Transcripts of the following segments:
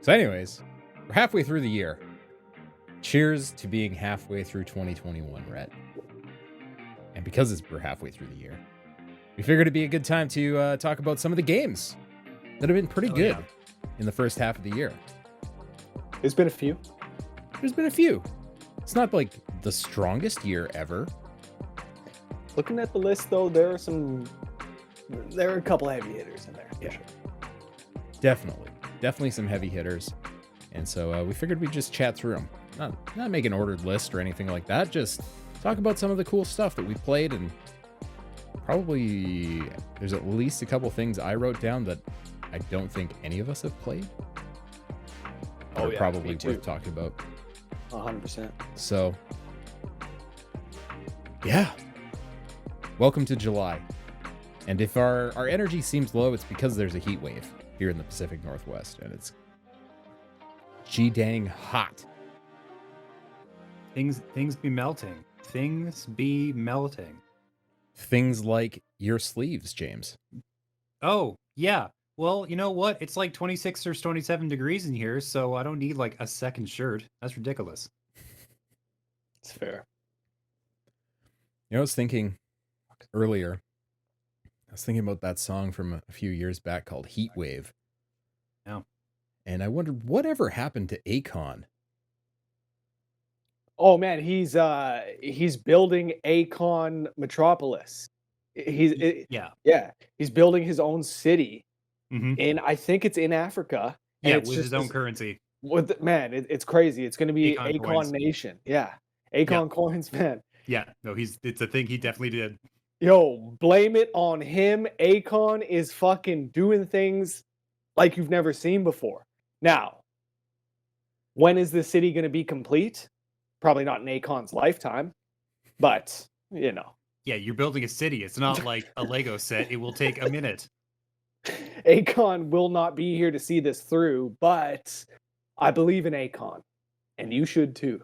So anyways, we're halfway through the year. Cheers to being halfway through 2021, Rhett. And because we're halfway through the year, we figured it'd be a good time to talk about some of the games that have been pretty good in the first half of the year. There's been a few. There's been a few. It's not like the strongest year ever. Looking at the list, though, there are a couple heavy hitters in there. Yeah, sure. Definitely some heavy hitters. And so we figured we'd just chat through them. Not make an ordered list or anything like that. Just talk about some of the cool stuff that we played, and probably there's at least a couple things I wrote down that I don't think any of us have played. Oh, yeah, probably worth talking about. 100%. So, yeah. Welcome to July. And if our energy seems low, it's because there's a heat wave here in the Pacific Northwest, and it's gee-dang hot. Things be melting. Things be melting. Things like your sleeves, James. Oh, yeah. Well, you know what? It's like 26 or 27 degrees in here, so I don't need like a second shirt. That's ridiculous. It's fair. You know, I was thinking earlier, about that song from a few years back called Heat Wave. Yeah. And I wondered whatever happened to Akon. Oh man, he's building Akon Metropolis. He's building his own city, and I think it's in Africa. Yeah, with his own currency. It's crazy. It's going to be Akon Nation. Yeah, Akon coins, man. Yeah, no, it's a thing he definitely did. Yo, blame it on him. Akon is fucking doing things like you've never seen before. Now, when is the city going to be complete? Probably not in Akon's lifetime, but, you know. Yeah, you're building a city. It's not like a Lego set. It will take a minute. Akon will not be here to see this through, but I believe in Akon, and you should too.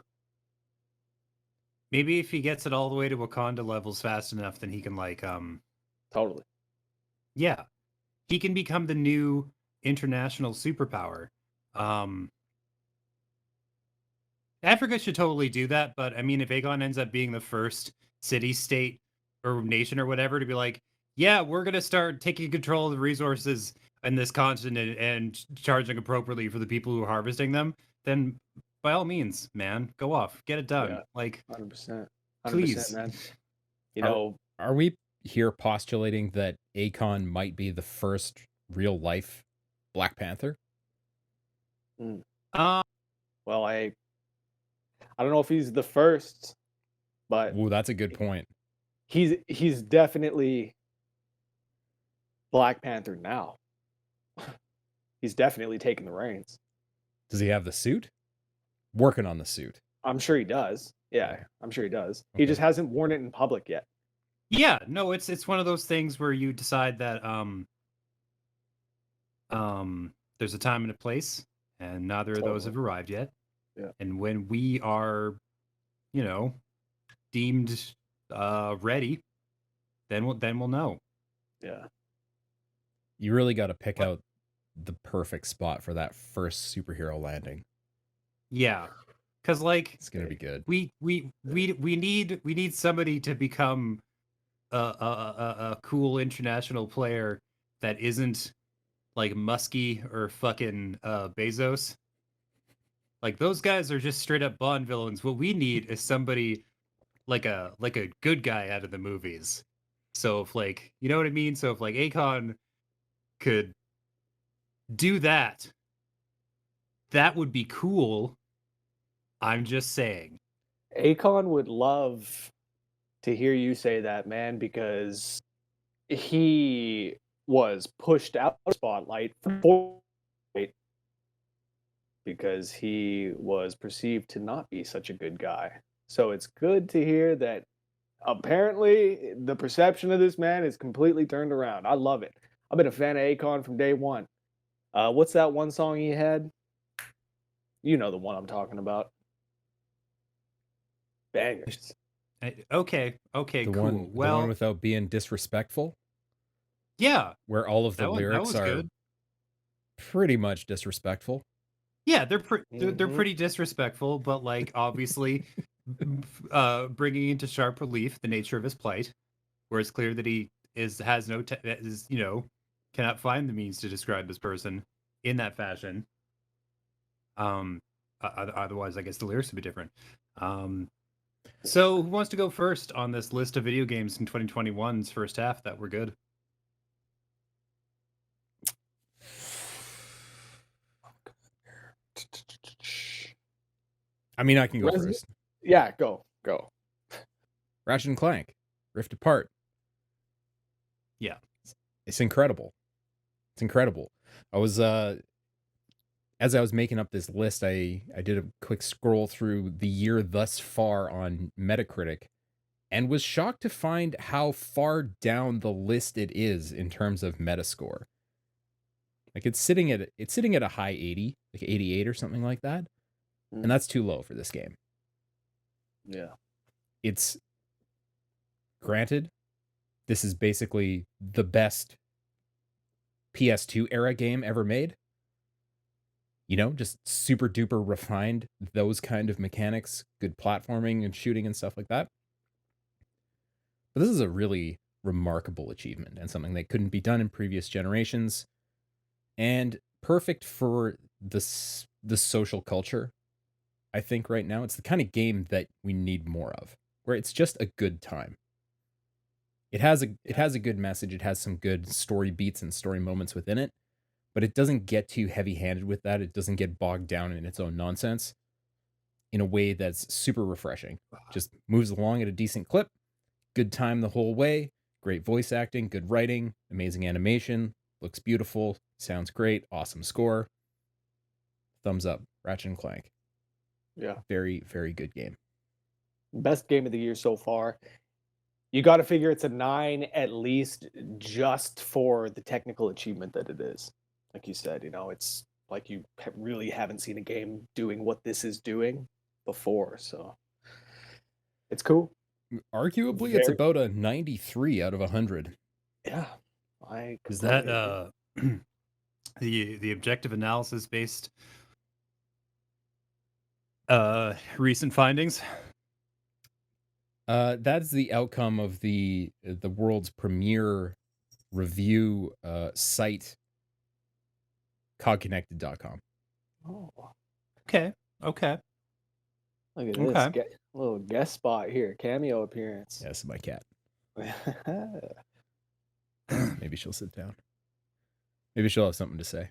Maybe if he gets it all the way to Wakanda levels fast enough, then he can Totally. Yeah. He can become the new international superpower. Africa should totally do that, but I mean, if Akon ends up being the first city, state, or nation or whatever to be like, yeah, we're going to start taking control of the resources in this continent and charging appropriately for the people who are harvesting them, then by all means, man, go off, get it done. Yeah, like 100%, please, man. You know, are we here postulating that Akon might be the first real life Black Panther? Well, I don't know if he's the first, but that's a good point. He's definitely Black Panther now. He's definitely taking the reins. Does he have the suit? Working on the suit. I'm sure he does. Yeah, I'm sure he does. Okay. He just hasn't worn it in public yet. Yeah, no, it's one of those things where you decide that there's a time and a place, and neither of those have arrived yet. Yeah. And when we are, deemed ready, then we'll know. Yeah. You really got to pick out the perfect spot for that first superhero landing. Yeah, because it's gonna be good. We need somebody to become a cool international player that isn't like Muskie or fucking Bezos. Like those guys are just straight up Bond villains. What we need is somebody like a good guy out of the movies. So if you know what I mean? So if Akon could do that, that would be cool. I'm just saying. Akon would love to hear you say that, man, because he was pushed out of the spotlight because he was perceived to not be such a good guy. So it's good to hear that apparently the perception of this man is completely turned around. I love it. I've been a fan of Akon from day one. What's that one song he had? You know the one I'm talking about. Bangers. Okay, cool. The one without being disrespectful? Yeah. Where all of the lyrics are good. pretty much disrespectful. Yeah, they're Mhm. pretty disrespectful, but like obviously, bringing into sharp relief the nature of his plight, where it's clear that he has no is cannot find the means to describe this person in that fashion. Otherwise, I guess the lyrics would be different. So who wants to go first on this list of video games in 2021's first half that were good? I mean, I can go Resident- first. Yeah, go. Ratchet and Clank, Rift Apart. Yeah. It's incredible. It's incredible. I was as I was making up this list, I did a quick scroll through the year thus far on Metacritic and was shocked to find how far down the list it is in terms of Metascore. Like it's sitting at a high 80, like 88 or something like that. And that's too low for this game. Yeah. It's granted, this is basically the best PS2 era game ever made. Just super duper refined, those kind of mechanics, good platforming and shooting and stuff like that. But this is a really remarkable achievement and something that couldn't be done in previous generations, and perfect for the social culture. I think right now it's the kind of game that we need more of, where it's just a good time. It has a good message. It has some good story beats and story moments within it, but it doesn't get too heavy-handed with that. It doesn't get bogged down in its own nonsense in a way that's super refreshing. Just moves along at a decent clip. Good time the whole way. Great voice acting, good writing, amazing animation, looks beautiful, sounds great, awesome score. Thumbs up. Ratchet and Clank. Yeah. Very, very good game. Best game of the year so far. You got to figure it's a 9 at least, just for the technical achievement that it is. Like you said, it's like you really haven't seen a game doing what this is doing before, so it's cool. Arguably, it's about a 93 out of 100. Yeah, is that the objective analysis based recent findings? That's the outcome of the world's premier review site, cogconnected.com. Oh, Okay. look at this. Little guest spot here, cameo appearance. Yes, my cat. Maybe she'll sit down. Maybe she'll have something to say.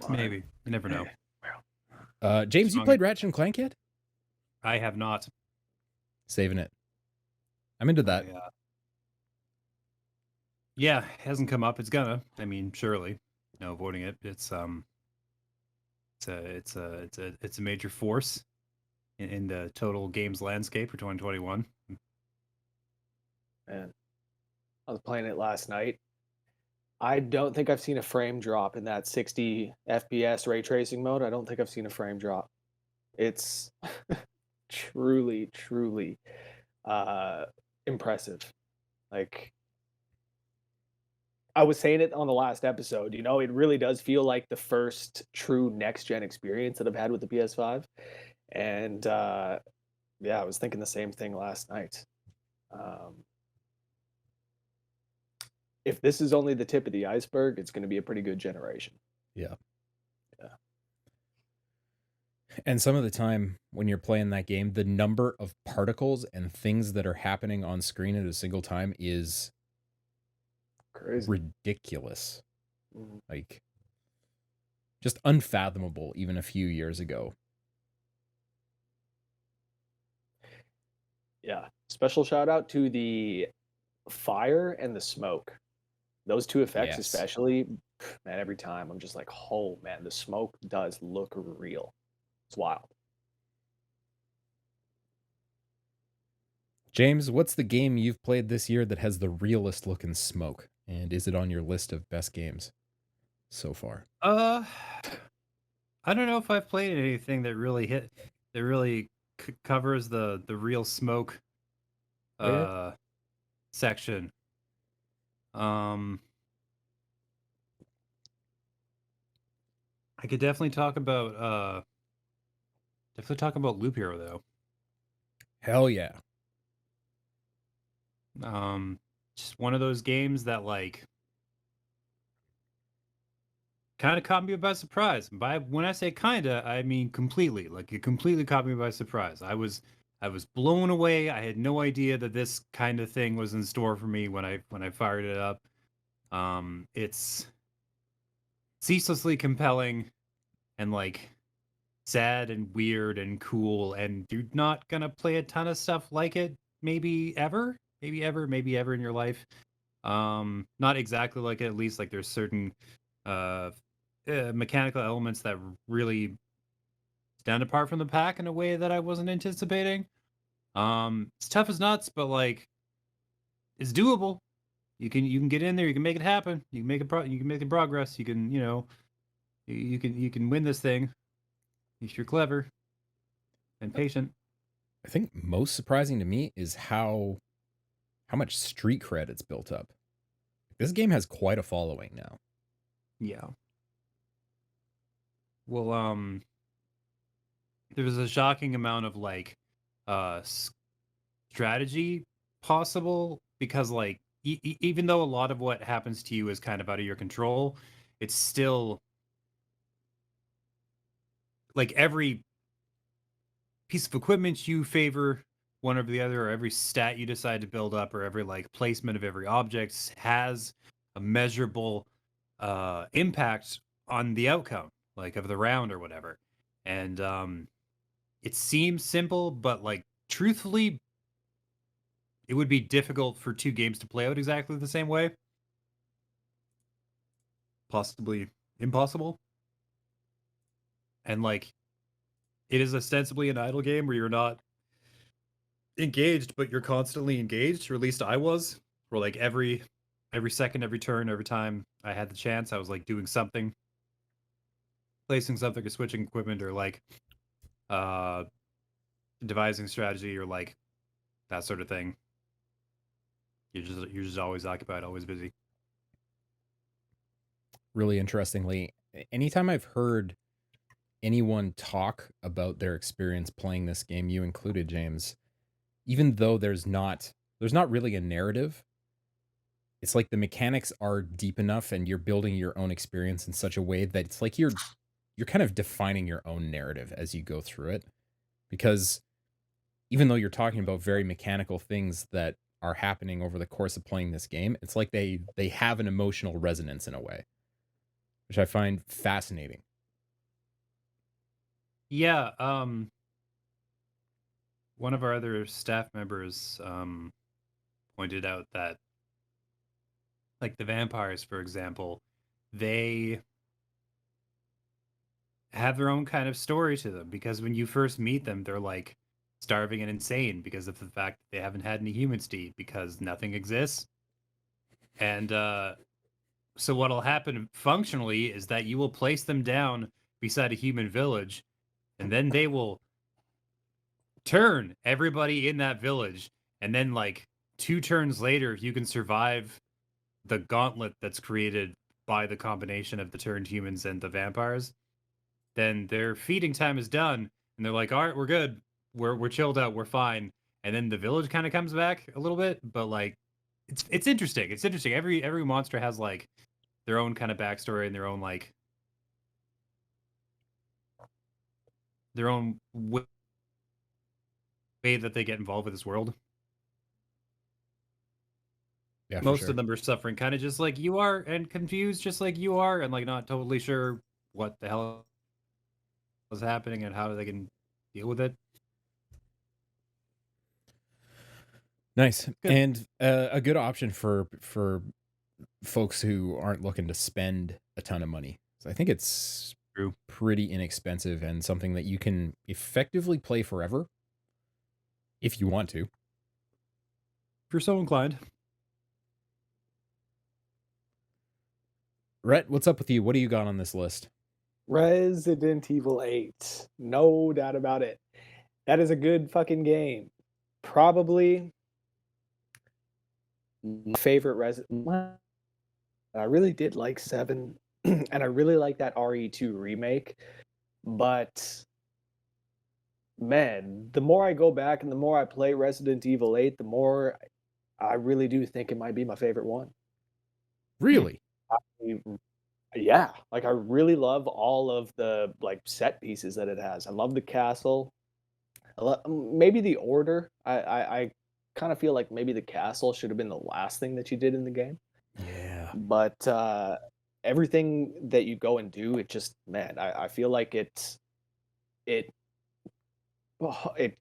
Maybe. You never know. James, you played Ratchet and Clank yet? I have not. Saving it. I'm into that. Yeah, it hasn't come up. It's gonna. I mean, surely. No avoiding it. It's a major force in the total games landscape for 2021. Man, I was playing it last night. I don't think I've seen a frame drop in that 60 FPS ray tracing mode. I don't think I've seen a frame drop. It's truly, truly impressive. Like, I was saying it on the last episode, it really does feel like the first true next-gen experience that I've had with the PS5. And yeah, I was thinking the same thing last night. If this is only the tip of the iceberg, it's going to be a pretty good generation. Yeah. And some of the time when you're playing that game, the number of particles and things that are happening on screen at a single time is crazy, ridiculous. Like, just unfathomable even a few years ago. Yeah. Special shout out to the fire and the smoke. Those two effects, especially, man, every time I'm just like, oh man, the smoke does look real. It's wild. James, what's the game you've played this year that has the realest looking smoke? And is it on your list of best games so far? I don't know if I've played anything that really covers the real smoke section. I could definitely talk about Loop Hero though. Hell yeah. Just one of those games that like kind of caught me by surprise. By when I say kinda, I mean completely. Like it completely caught me by surprise. I was blown away. I had no idea that this kind of thing was in store for me when I fired it up. It's ceaselessly compelling and like sad and weird and cool, and you're not gonna play a ton of stuff like it maybe ever, maybe ever in your life. Not exactly like it, at least like there's certain uh mechanical elements that really stand apart from the pack in a way that I wasn't anticipating. It's tough as nuts, but like it's doable. You can get in there, you can make it happen, you can make you can make the progress, you can, you know, you can win this thing if you're clever and patient. I think most surprising to me is how much street cred it's built up. This game has quite a following now. Yeah. Well, there's a shocking amount of like uh strategy possible because like even though a lot of what happens to you is kind of out of your control, it's still like every piece of equipment you favor one over the other, or every stat you decide to build up, or every like placement of every object has a measurable impact on the outcome, like of the round or whatever. And it seems simple, but like truthfully, it would be difficult for two games to play out exactly the same way. Possibly impossible. And like it is ostensibly an idle game where you're not engaged, but you're constantly engaged, or at least I was. Where like every second, every turn, every time I had the chance, I was like doing something, placing something or switching equipment or like uh devising strategy or like that sort of thing. You're just always occupied, always busy. Really interestingly, anytime I've heard anyone talk about their experience playing this game, you included, James, even though there's not really a narrative, it's like the mechanics are deep enough and you're building your own experience in such a way that it's like you're kind of defining your own narrative as you go through it. Because even though you're talking about very mechanical things that are happening over the course of playing this game, it's like they have an emotional resonance in a way, which I find fascinating. Yeah, one of our other staff members pointed out that like the vampires, for example, they have their own kind of story to them because when you first meet them, they're like starving and insane because of the fact that they haven't had any humans to eat because nothing exists. And so what'll happen functionally is that you will place them down beside a human village, and then they will turn everybody in that village, and then like 2 turns later, if you can survive the gauntlet that's created by the combination of the turned humans and the vampires, then their feeding time is done, and they're like, "All right, we're good. We're chilled out. We're fine." And then the village kind of comes back a little bit, but like, it's interesting. It's interesting. Every monster has like their own kind of backstory and their own like their own way that they get involved with this world. Yeah, for Most sure. of them are suffering kind of just like you are and confused just like you are and like not totally sure what the hell is happening and how they can deal with it. Nice. Good. And a good option for folks who aren't looking to spend a ton of money. So I think it's True. pretty inexpensive and something that you can effectively play forever if you want to. If you're so inclined. Rhett, what's up with you? What do you got on this list? Resident Evil 8. No doubt about it. That is a good fucking game. Probably my favorite Resident. I really did like 7. and I really like that RE2 remake. But man, the more I go back and the more I play Resident Evil 8, the more I really do think it might be my favorite one. Really? I- Yeah, like I really love all of the like set pieces that it has. I love the castle. Maybe the order. I kind of feel like maybe the castle should have been the last thing that you did in the game. Yeah. But everything that you go and do, it just man, I feel like it it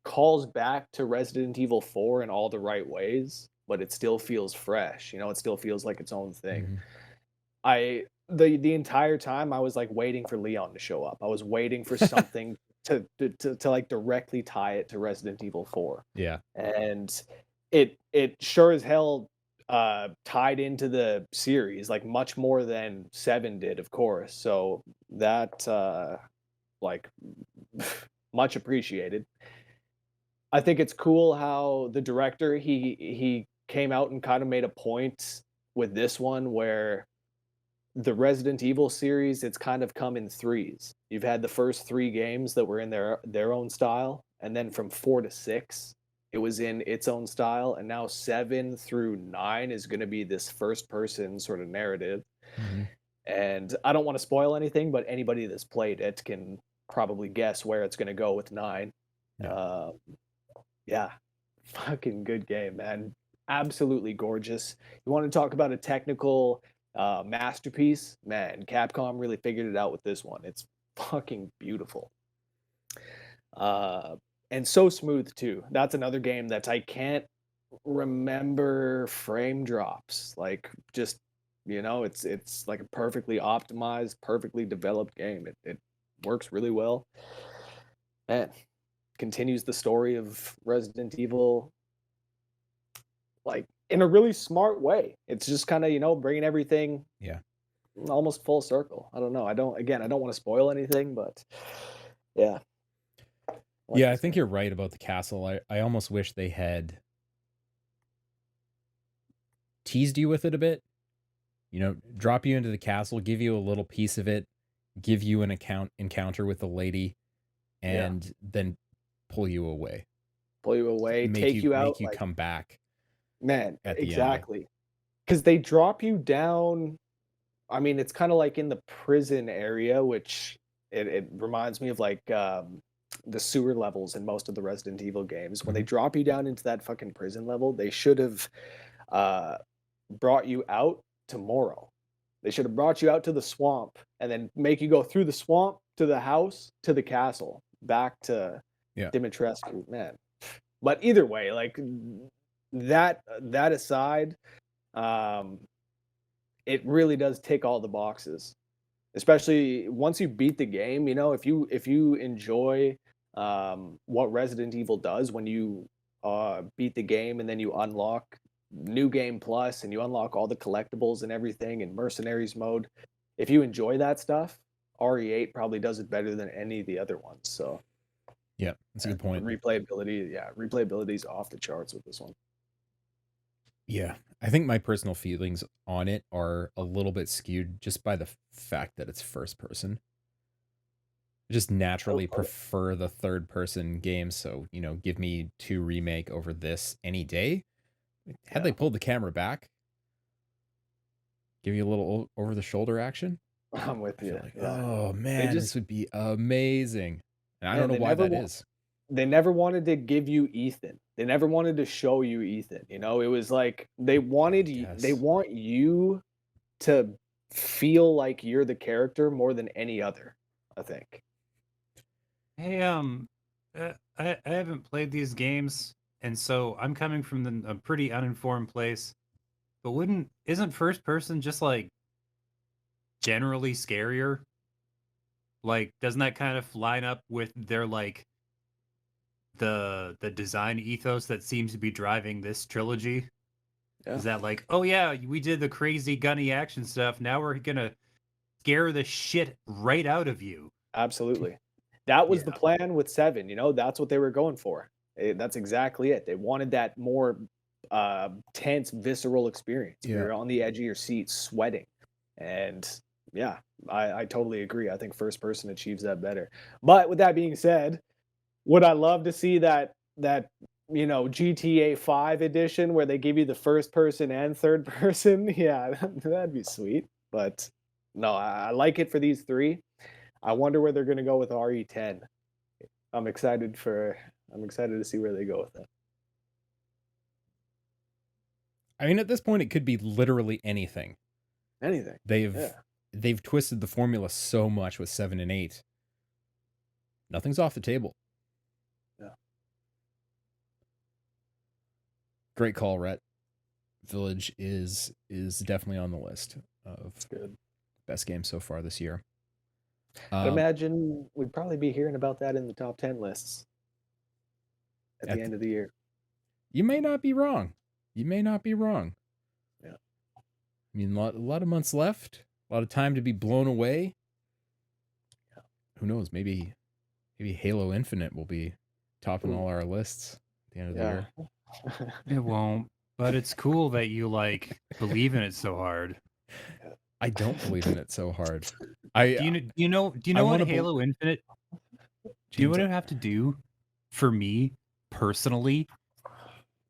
calls back to Resident Evil 4 in all the right ways, but it still feels fresh. You know, it still feels like its own thing. Mhm. The entire time I was like waiting for Leon to show up. I was waiting for something to like directly tie it to Resident Evil 4. Yeah. And it sure as hell tied into the series like much more than 7 did, of course. So that like much appreciated. I think it's cool how the director he came out and kind of made a point with this one where the Resident Evil series, it's kind of come in threes. You've had the first 3 games that were in their own style, and then from 4 to 6, it was in its own style, and now 7 through 9 is gonna be this first person sort of narrative. Mhm. And I don't wanna spoil anything, but anybody that's played it can probably guess where it's gonna go with 9. Yeah. Yeah, fucking good game, man. Absolutely gorgeous. You want to talk about a technical masterpiece? Man, Capcom really figured it out with this one. It's fucking beautiful. Uh, and so smooth too. That's another game that I can't remember frame drops. Like just it's like a perfectly optimized, perfectly developed game. It works really well. Man, continues the story of Resident Evil like in a really smart way. It's just kind of, bringing everything Yeah. almost full circle. I don't know. I don't want to spoil anything, but yeah. I like Yeah, I this think game. you're right about the castle. I almost wish they had teased you with it a bit. You know, drop you into the castle, give you a little piece of it, give you an encounter with the lady, Yeah. and then pull you away. Pull you away, take you out Make you like come back man, at the end of it. exactly. Cuz they drop you down. I mean, it's kind of like in the prison area, which it reminds me of like the sewer levels in most of the Resident Evil games. When they Mhm. drop you down into that fucking prison level, they should have uh, brought you out tomorrow. They should have brought you out to the swamp and then make you go through the swamp to the house to the castle back to Yeah. Dimitrescu. Man, but either way, like that aside, um, it really does tick all the boxes. Especially once you beat the game, if you enjoy what Resident Evil does when you beat the game and then you unlock new game plus and you unlock all the collectibles and everything in mercenaries mode. If you enjoy that stuff, RE8 probably does it better than any of the other ones. So Yeah, that's a good point. replayability, yeah, replayability is off the charts with this one. Yeah. I think my personal feelings on it are a little bit skewed just by the fact that it's first person. I just naturally Okay. prefer the third person games, so, give me 2 remake over this any day. Had they Yeah, pulled the camera back, give you a little over the shoulder action, I'm with I feel you. like, Yeah, "Oh, they man, just this would be amazing." And I don't man, know why that is. they never wanted to give you Ethan. They never wanted to show you Ethan. It was like I they guess. want you to feel like you're the character more than any other, I think. Hey, I haven't played these games, and so I'm coming from a pretty uninformed place. But isn't first person just like generally scarier? Like, doesn't that kind of line up with their like the design ethos that seems to be driving this trilogy? Yeah, Is that like, oh yeah, we did the crazy gunny action stuff. Now we're gonna scare the shit right out of you. absolutely. That was the Yeah. plan with 7, that's what they were going for. That's exactly it. They wanted that more tense, visceral experience where Yeah. you're on the edge of your seat sweating. And Yeah, I totally agree. I think first person achieves that better. But with that being said, would I love to see that GTA 5 edition where they give you the first person and third person? Yeah, that'd be sweet. But no, I like it for these three. I wonder where they're gonna go with RE10. I'm excited for I'm excited to see where they go with that. I mean, at this point, it could be literally anything. Anything. They've Yeah. they've twisted the formula so much with 7 and 8. Nothing's off the table. Yeah. Great call, Rhett. Village is definitely on the list of It's good. best games so far this year. I'd imagine we'd probably be hearing about that in the top 10 lists at the end of the year. You may not be wrong. You may not be wrong. Yeah. I mean, a lot of months left. A lot of time to be blown away. Yeah. Who knows? Maybe Halo Infinite will be topping all our lists at the end of the year. It won't, but it's cool that you like believe in it so hard. I don't believe in it so hard. Do you know what Halo Infinite? Do you know what I have to do for me personally?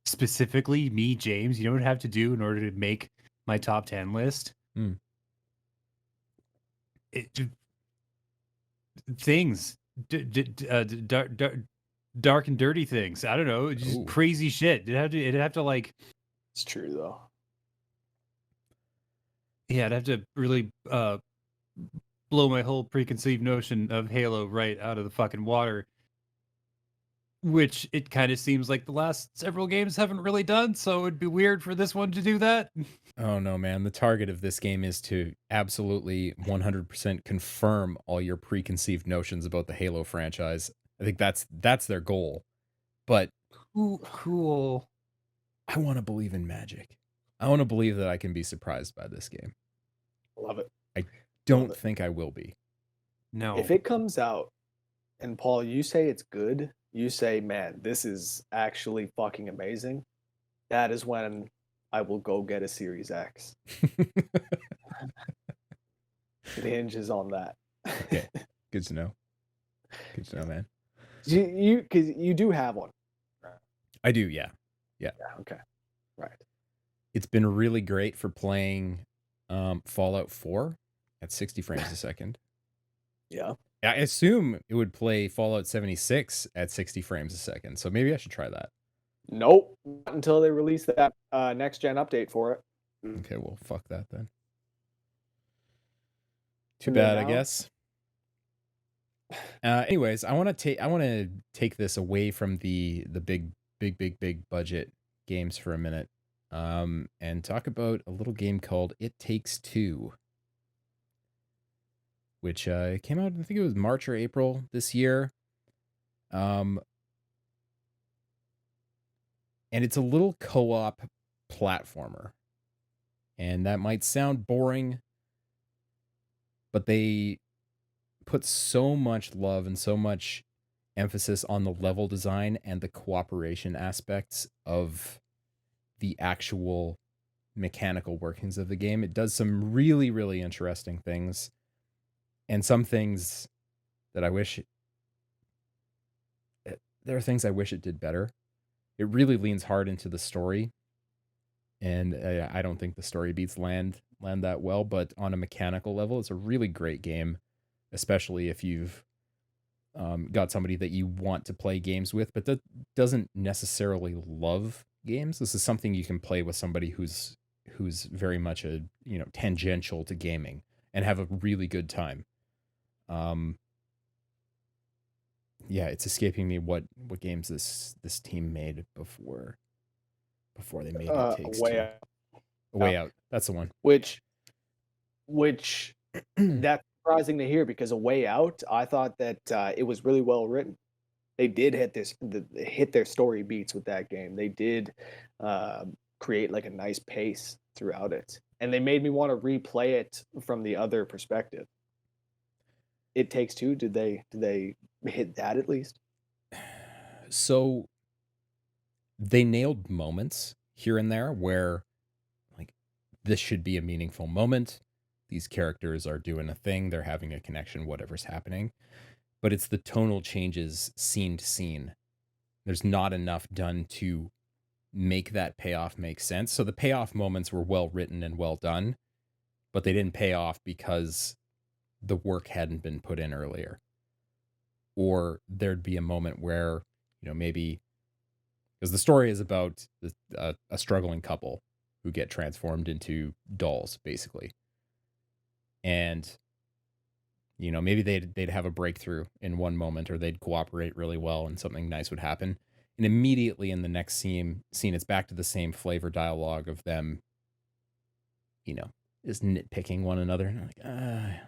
Specifically, me, James. You know what I have to do in order to make my top 10 list? Things, dark and dirty things. I don't know, just crazy shit. It'd have to like. It's true though. Yeah, I'd have to really blow my whole preconceived notion of Halo right out of the fucking water. Which it kind of seems like the last several games haven't really done, so it'd be weird for this one to do that. Oh no, man. The target of this game is to absolutely 100% confirm all your preconceived notions about the Halo franchise. I think that's their goal. But cool. I want to believe in magic. I want to believe that I can be surprised by this game. Love it. I don't think I will be. No. If it comes out and Paul, you say it's good, you say, man, this is actually fucking amazing, that is when I will go get a Series X. It hinges on that. Okay. Good to know. Good to know, man. Because you do have one. I do, yeah. Yeah, okay. Right. It's been really great for playing Fallout 4 at 60 frames a second. Yeah. I assume it would play Fallout 76 at 60 frames a second, so maybe I should try that. Nope. Not until they release that next gen update for it. Okay, well, fuck that then. Too bad, I guess. Anyways, I want to take this away from the big budget games for a minute, and talk about a little game called It Takes Two, which came out, I think it was March or April this year. And it's a little co-op platformer. And that might sound boring, but they put so much love and so much emphasis on the level design and the cooperation aspects of the actual mechanical workings of the game. It does some really, really interesting things. And some things that I wish... There are things I wish it did better. It really leans hard into the story. And I don't think the story beats land that well. But on a mechanical level, it's a really great game. Especially if you've got somebody that you want to play games with, but that doesn't necessarily love games. This is something you can play with somebody who's very much a tangential to gaming and have a really good time. Yeah, it's escaping me what games this team made before they made It Takes Two. Way Out. That's the one. Which that's surprising to hear, because A Way Out, I thought that it was really well written. They did hit their story beats with that game. They did create like a nice pace throughout it, and they made me want to replay it from the other perspective. It Takes Two, did they hit that at least? So they nailed moments here and there where like this should be a meaningful moment. these characters are doing a thing, they're having a connection, whatever's happening. But it's the tonal changes scene to scene. There's not enough done to make that payoff make sense. So the payoff moments were well written and well done, but they didn't pay off because the work hadn't been put in earlier. Or there'd be a moment where, maybe because the story is about a struggling couple who get transformed into dolls, basically. And, maybe they'd have a breakthrough in one moment, or they'd cooperate really well and something nice would happen. And immediately in the next scene, it's back to the same flavor dialogue of them, just nitpicking one another. And I'm like,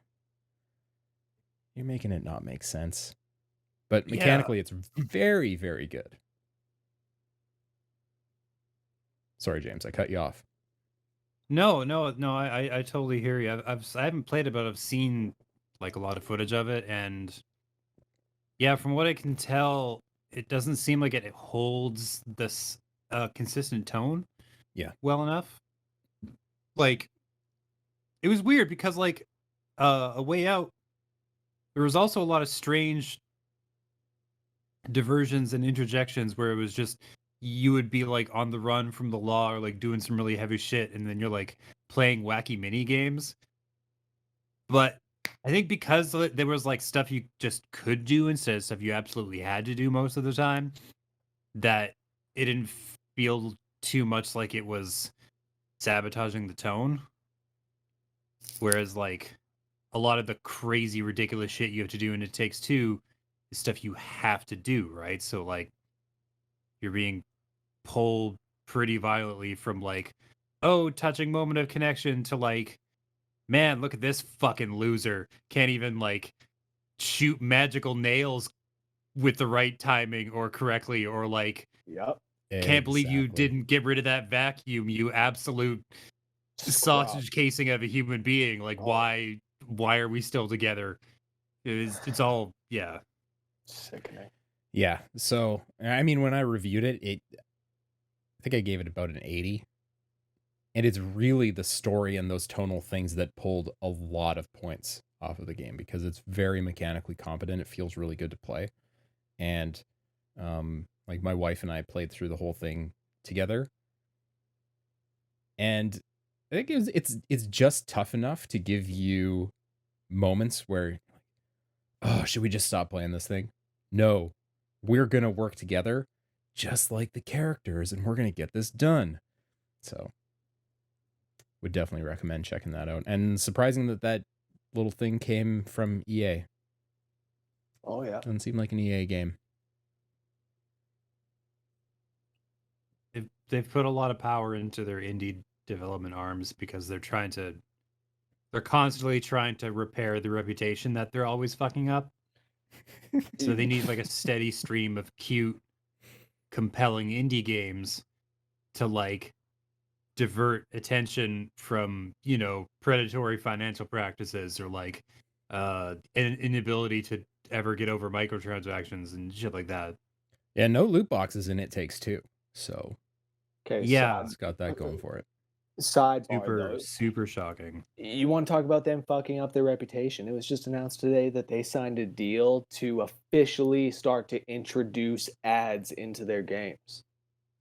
you're making it not make sense. But mechanically, it's very, very good. Sorry, James, I cut you off. No, I totally hear you. I haven't played it, but I've seen like a lot of footage of it, and yeah, from what I can tell, it doesn't seem like it holds this consistent tone. Yeah. Well enough. Like, it was weird because like A Way Out, there was also a lot of strange diversions and interjections where it was just you would be like on the run from the law or like doing some really heavy shit, and then you're like playing wacky mini games. But I think because there was like stuff you just could do instead of stuff you absolutely had to do most of the time, that it didn't feel too much like it was sabotaging the tone. Whereas like a lot of the crazy ridiculous shit you have to do in It Takes Two is stuff you have to do, right? So like you're being pulled pretty violently from like, oh, touching moment of connection to like, man, look at this fucking loser. Can't even like shoot magical nails with the right timing or correctly, or like, Yep. can't believe you Exactly. didn't get rid of that vacuum, you absolute sausage casing of a human being. Like, why are we still together? It's all, yeah. Sickening. Yeah. So, I mean, when I reviewed it, I think I gave it about an 80. And it's really the story and those tonal things that pulled a lot of points off of the game, because it's very mechanically competent. It feels really good to play. And like my wife and I played through the whole thing together. And I think it's just tough enough to give you moments where, oh, should we just stop playing this thing? No, we're going to work together just like the characters, and we're going to get this done. So would definitely recommend checking that out. And surprising that little thing came from EA. Oh, yeah. Doesn't seem like an EA game. They've put a lot of power into their indie development arms because they're constantly trying to repair the reputation that they're always fucking up. So they need like a steady stream of cute, compelling indie games to like divert attention from, predatory financial practices or like an inability to ever get over microtransactions and shit like that. Yeah, no loot boxes in It Takes Two. So Okay. Yeah. it's got that going for it. Sidebar, Super shocking. You want to talk about them fucking up their reputation? It was just announced today that they signed a deal to officially start to introduce ads into their games.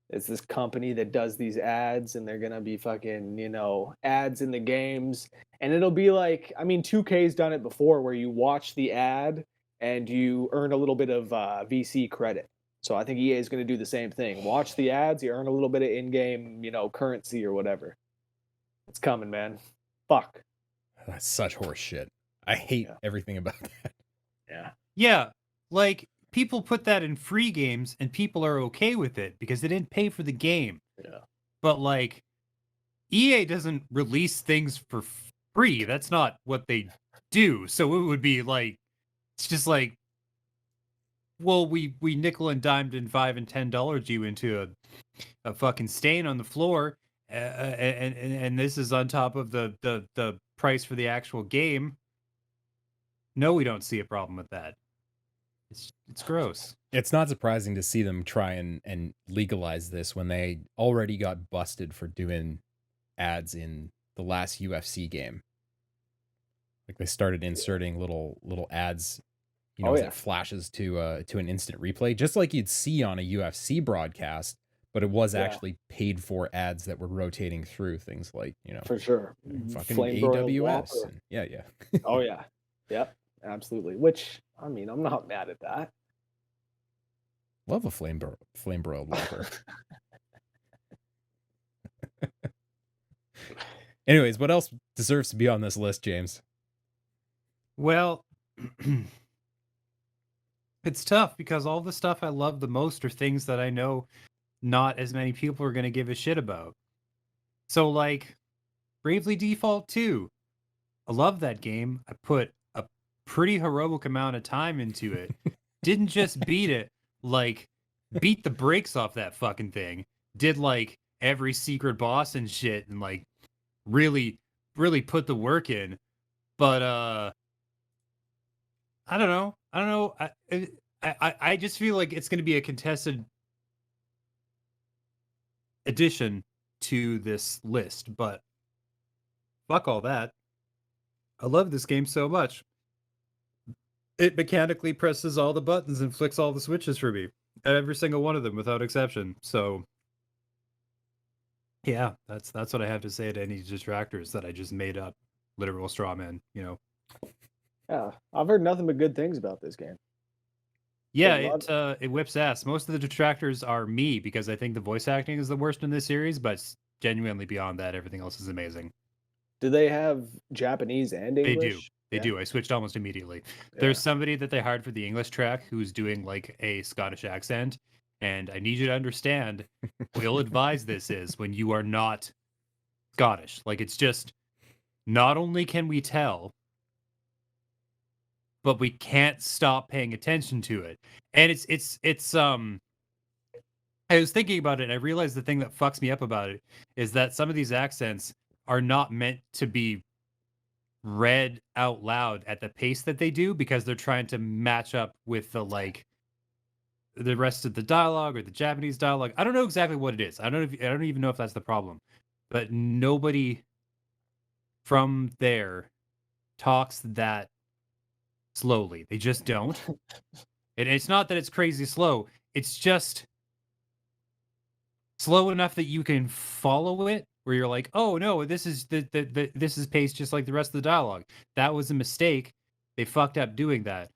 It's this company that does these ads, and they're gonna be fucking, ads in the games. And it'll be like, 2K's done it before, where you watch the ad and you earn a little bit of VC credit. So I think EA is going to do the same thing. Watch the ads, you earn a little bit of in-game, currency or whatever. It's coming, man. Fuck. That's such horse shit. I hate everything about that. Yeah. Yeah. Like, people put that in free games and people are okay with it because they didn't pay for the game. Yeah. But like, EA doesn't release things for free. That's not what they do. So it would be like, it's just like, well, we nickel and dimed and $5 and $10 you into a fucking stain on the floor, and this is on top of the price for the actual game. No, we don't see a problem with that. It's gross. It's not surprising to see them try and legalize this when they already got busted for doing ads in the last UFC game. Like they started inserting little ads, Oh as yeah, it flashes to an instant replay, just like you'd see on a UFC broadcast, but it was yeah, actually paid for ads that were rotating through things like, for sure. fucking Flame broiled AWS. Whopper. And yeah. Oh yeah, yep, absolutely. Which I mean, I'm not mad at that. Love a flame broiled Whopper. Anyways, what else deserves to be on this list, James? Well, it's tough because all the stuff I love the most are things that I know not as many people are going to give a shit about. So, like, Bravely Default 2. I love that game. I put a pretty heroic amount of time into it. Didn't just beat it, like, beat the brakes off that fucking thing. Did, like, every secret boss and shit and, like, really, really put the work in. But, I don't know. I just feel like it's going to be a contested addition to this list, but fuck all that. I love this game so much. It mechanically presses all the buttons and flicks all the switches for me. Every single one of them without exception. So yeah, that's what I have to say to any detractors that I just made up literal straw man, Yeah, I've heard nothing but good things about this game. Yeah, There's it whips ass. Most of the detractors are me because I think the voice acting is the worst in this series, but genuinely beyond that, everything else is amazing. Do they have Japanese and They do. English? They Yeah, do. I switched almost immediately. yeah. There's somebody that they hired for the English track who's doing like a Scottish accent, and I need you to understand what ill advised this is when you are not Scottish. Like it's just not only can we tell, but we can't stop paying attention to it. And it's I was thinking about it and I realized the thing that fucks me up about it is that some of these accents are not meant to be read out loud at the pace that they do because they're trying to match up with the rest of the dialogue or the Japanese dialogue. I don't know exactly what it is. I don't even know if that's the problem. But nobody from there talks that slowly. They just don't. And it's not that it's crazy slow. It's just slow enough that you can follow it where you're like, oh no, this is this is paced just like the rest of the dialogue. That was a mistake. They fucked up doing that.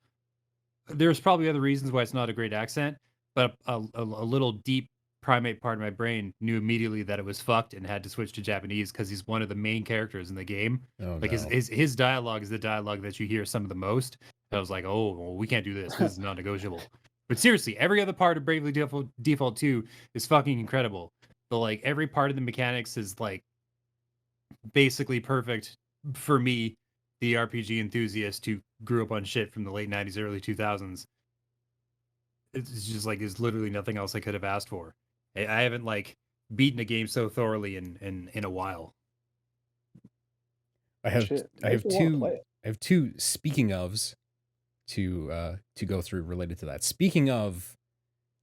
There's probably other reasons why it's not a great accent, but a little deep primate part of my brain knew immediately that it was fucked and had to switch to Japanese because he's one of the main characters in the game. Oh Like no. his dialogue is the dialogue that you hear some of the most. And I was like, oh, well, we can't do this. This is not negotiable. But seriously, every other part of Bravely Default 2 is fucking incredible. But like every part of the mechanics is like basically perfect for me, the RPG enthusiast who grew up on shit from the late 90s, early 2000s. It's just like there's literally nothing else I could have asked for. I haven't like beaten a game so thoroughly in a while. I have Shit, I have makes me wanna two play it. I have two speaking ofs to go through related to that. Speaking of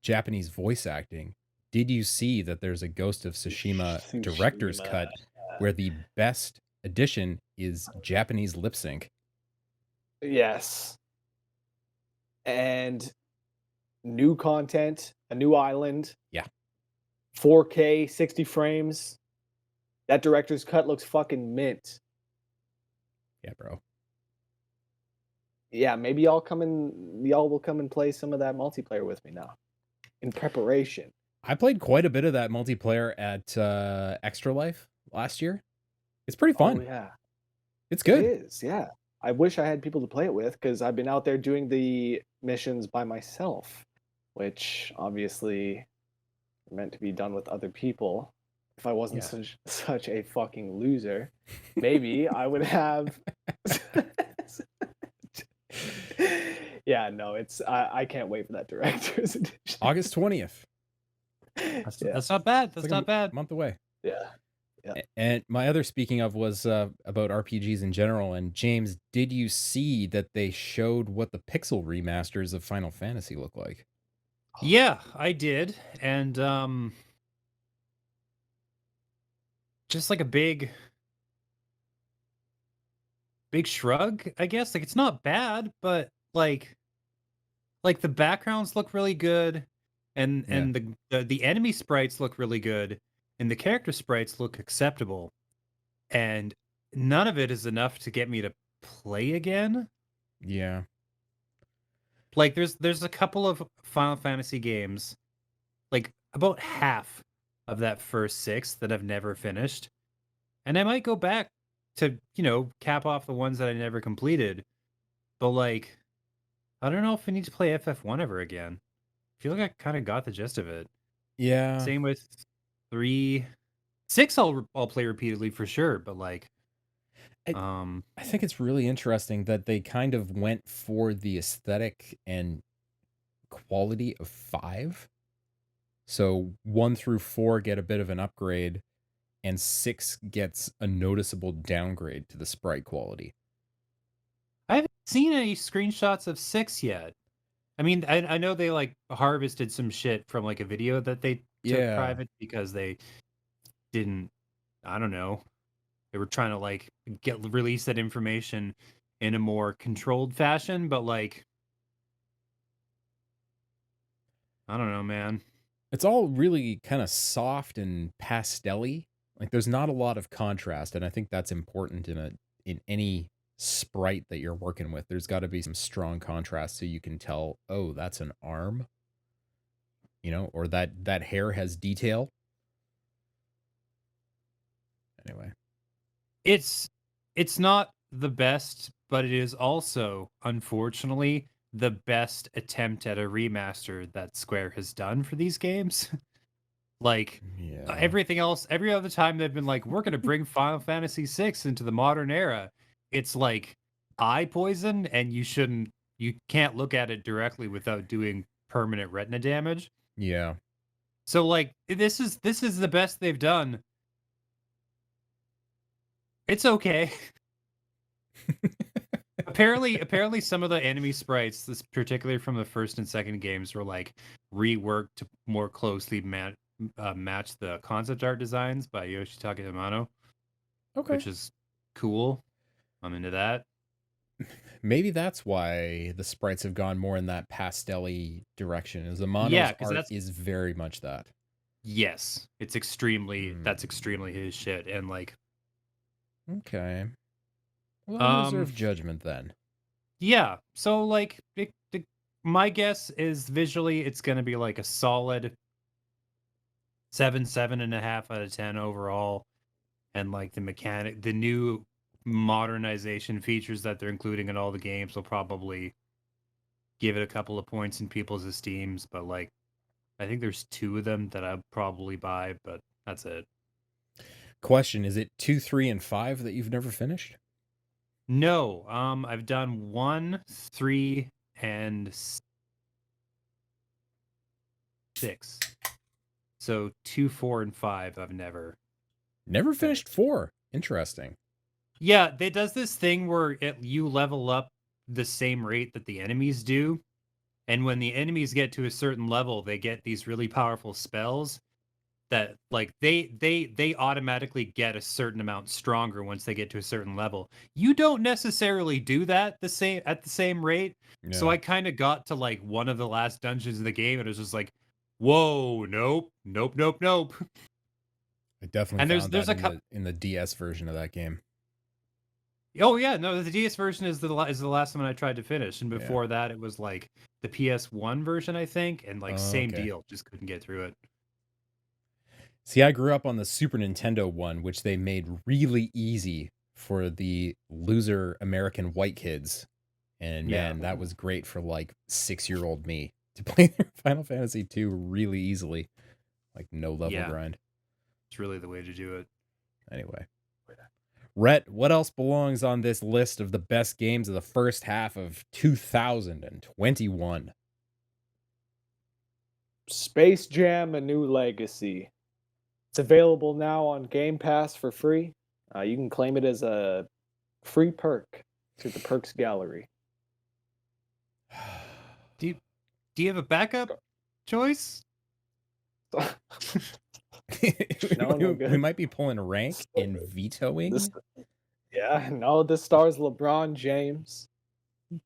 Japanese voice acting, did you see that there's a Ghost of Tsushima director's Tsushima. cut where the best edition is Japanese lip sync? Yes. And new content, a new island. Yeah. 4K, 60 frames. That director's cut looks fucking mint. Yeah, bro. Yeah, maybe y'all will come and play some of that multiplayer with me now. In preparation. I played quite a bit of that multiplayer at Extra Life last year. It's pretty fun. Oh yeah. It's It good. is, yeah. I wish I had people to play it with because I've been out there doing the missions by myself, which obviously are meant to be done with other people. If I wasn't Yeah. such a fucking loser, maybe I would have. Yeah, no, I can't wait for that director's edition. August 20th. That's not bad. That's It's like not a bad. month away. Yeah. And my other speaking of was about RPGs in general. And James, did you see that they showed what the pixel remasters of Final Fantasy look like? Yeah, I did. And just like a big big shrug, I guess. Like it's not bad, but like the backgrounds look really good, and Yeah. the enemy sprites look really good, and the character sprites look acceptable, and none of it is enough to get me to play again. Yeah. Like there's a couple of Final Fantasy games, like about half of that first 6 that I've never finished, and I might go back to, cap off the ones that I never completed, but like I don't know if I need to play FF1 ever again. I feel like I kind of got the gist of it. Yeah. Same with 3, 6. I'll play repeatedly for sure, but like, I, um, I think it's really interesting that they kind of went for the aesthetic and quality of 5. So 1 through 4 get a bit of an upgrade, and 6 gets a noticeable downgrade to the sprite quality. I haven't seen any screenshots of 6 yet. I mean, I know they like harvested some shit from like a video that they took Yeah. private because they didn't. I don't know. They were trying to like release that information in a more controlled fashion, but like, I don't know, man. It's all really kind of soft and pastel-y. Like there's not a lot of contrast, and I think that's important in any sprite that you're working with. There's got to be some strong contrast so you can tell, oh, that's an arm, or that hair has detail. Anyway. It's not the best, but it is also, unfortunately, the best attempt at a remaster that Square has done for these games. Like Yeah. everything else, every other time they've been like, we're gonna bring Final Fantasy VI into the modern era. It's like eye poison, and you can't look at it directly without doing permanent retina damage. Yeah. So like this is the best they've done. It's okay. Apparently some of the enemy sprites, this particularly from the first and second games, were like reworked to more closely match the concept art designs by Yoshitaka Amano, Okay. which is cool. I'm into that. Maybe that's why the sprites have gone more in that pastel-y direction. Is Amano's Yeah, because art is very much that. yes, it's that's extremely his shit, and like Okay. Well, I'll reserve judgment then. yeah. So like my guess is visually it's gonna be like a solid 7.5 out of 10 overall. And like the new modernization features that they're including in all the games will probably give it a couple of points in people's esteems. But like, I think there's 2 of them that I'd probably buy, but that's it. Question: is it 2, 3, and 5 that you've never finished? No, I've done 1, 3, and 6. So 2, 4, and 5 I've never Finished 4. Interesting. Yeah, it does this thing where you level up the same rate that the enemies do. And when the enemies get to a certain level, they get these really powerful spells that like they automatically get a certain amount stronger once they get to a certain level. You don't necessarily do that at the same rate. So Yeah. I kind of got to like one of the last dungeons in the game and it was just like, whoa, nope. I definitely And found there's that in the DS version of that game. Oh yeah, no, the DS version is the last one I tried to finish, and before that it was like the PS1 version, I think, and like same Okay. deal, just couldn't get through it. See, I grew up on the Super Nintendo one, which they made really easy for the loser American white kids. And Yeah. man, that was great for like 6-year-old me to play Final Fantasy 2 really easily. Like no level Yeah. grind. It's really the way to do it. Anyway. Rhett, what else belongs on this list of the best games of the first half of 2021? Space Jam: A New Legacy. It's available now on Game Pass for free. You can claim it as a free perk through the perks gallery. Do you have a backup choice? No, we might be pulling rank and vetoing. Yeah, no, this stars LeBron James,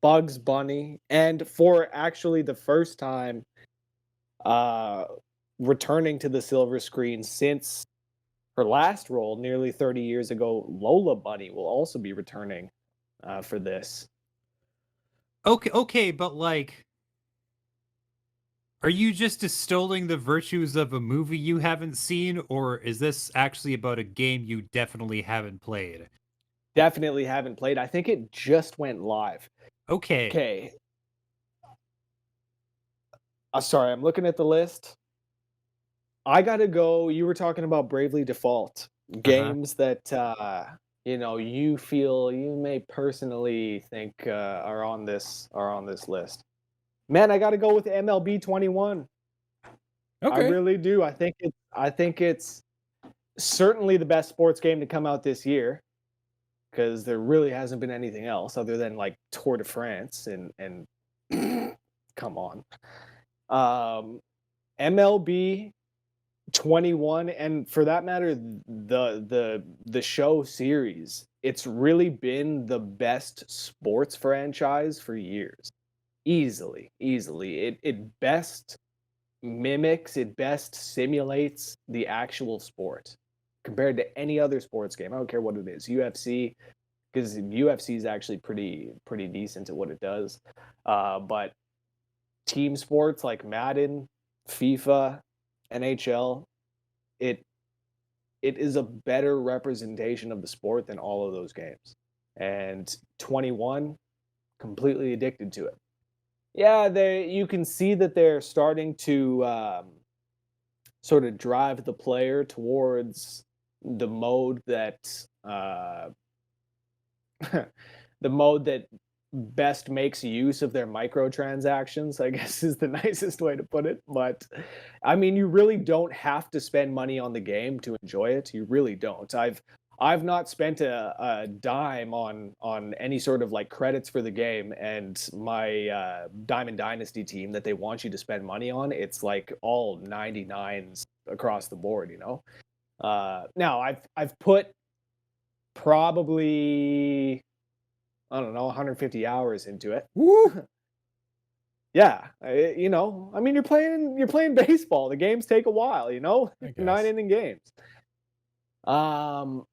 Bugs Bunny, and for actually the first time uh returning to the silver screen since her last role nearly 30 years ago, Lola Bunny will also be returning for this. Okay, but like, are you just extolling the virtues of a movie you haven't seen, or is this actually about a game you definitely haven't played? Definitely haven't played. I think it just went live. Okay. Okay. Sorry, I'm looking at the list. I gotta go. You were talking about Bravely Default Uh-huh. games that you feel you may personally think are on this list. Man, I gotta go with MLB 21. I Okay. really do. I think it's certainly the best sports game to come out this year because there really hasn't been anything else other than like Tour de France and come on. MLB 21 and for that matter the show series. It's really been the best sports franchise for years. Easily, easily. It best mimics, it best simulates the actual sport compared to any other sports game. I don't care what it is. UFC, because UFC is actually pretty decent at what it does. But team sports like Madden, FIFA, NHL, it it is a better representation of the sport than all of those games. And 21, completely addicted to it. Yeah, they you can see that they're starting to sort of drive the player towards the mode that the mode that best makes use of their microtransactions, I guess is the nicest way to put it. But I mean, you really don't have to spend money on the game to enjoy it. You really don't. I've not spent a dime on any sort of like credits for the game, and my Diamond Dynasty team that they want you to spend money on, it's like all 99s across the board, you know. Now I've put probably I don't know 150 hours into it. Woo! Yeah, I mean, you're playing baseball. The games take a while, you know, I nine guess. inning games. Um,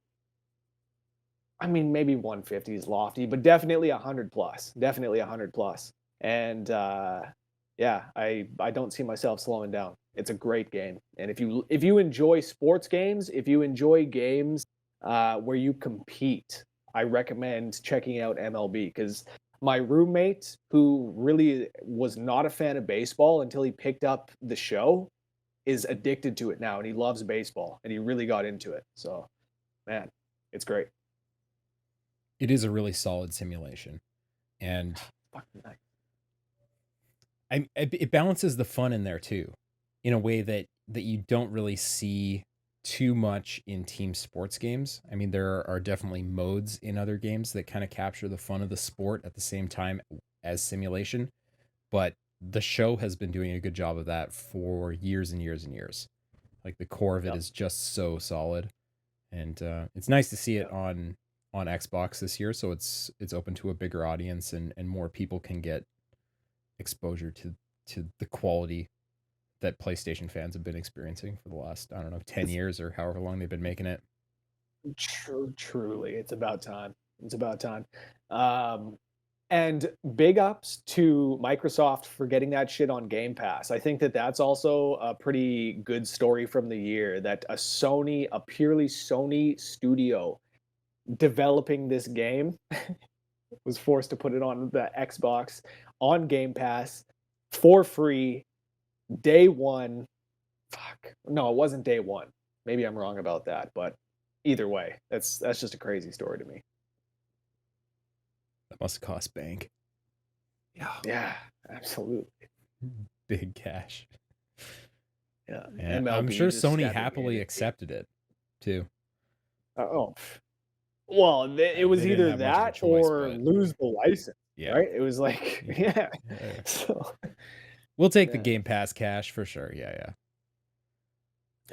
I mean, maybe 150 is lofty, but definitely 100 plus. Definitely 100 plus. And yeah, I don't see myself slowing down. It's a great game, and if you enjoy sports games, if you enjoy games where you compete, I recommend checking out MLB because my roommate, who really was not a fan of baseball until he picked up the show, is addicted to it now, and he loves baseball, and he really got into it. So, man, it's great. It is a really solid simulation, and Fucking nice. it balances the fun in there too, in a way that you don't really see too much in team sports games. I mean, there are definitely modes in other games that kind of capture the fun of the sport at the same time as simulation, but the show has been doing a good job of that for years and years and years. Like the core of it Yep, is just so solid, and it's nice to see it yep. on Xbox this year. So it's open to a bigger audience, and more people can get exposure to the quality that PlayStation fans have been experiencing for the last, I don't know, 10 It's years or however long they've been making it. truly, it's about time. It's about time. Um, and big ups to Microsoft for getting that shit on Game Pass. I think that that's also a pretty good story from the year that a purely Sony studio developing this game was forced to put it on the Xbox on Game Pass for free day one. Fuck. No, it wasn't day one. Maybe I'm wrong about that, but either way, that's just a crazy story to me. That must cost bank. Yeah. Yeah, absolutely. Big cash. Yeah, And I'm MLB sure just Sony stepping in happily and accepted it too. oh, well, it was They didn't either have much of a that choice, or but lose the license, yeah. right? It was like, Yeah. yeah. Yeah. So, We'll take the man, Game Pass cash for sure. Yeah,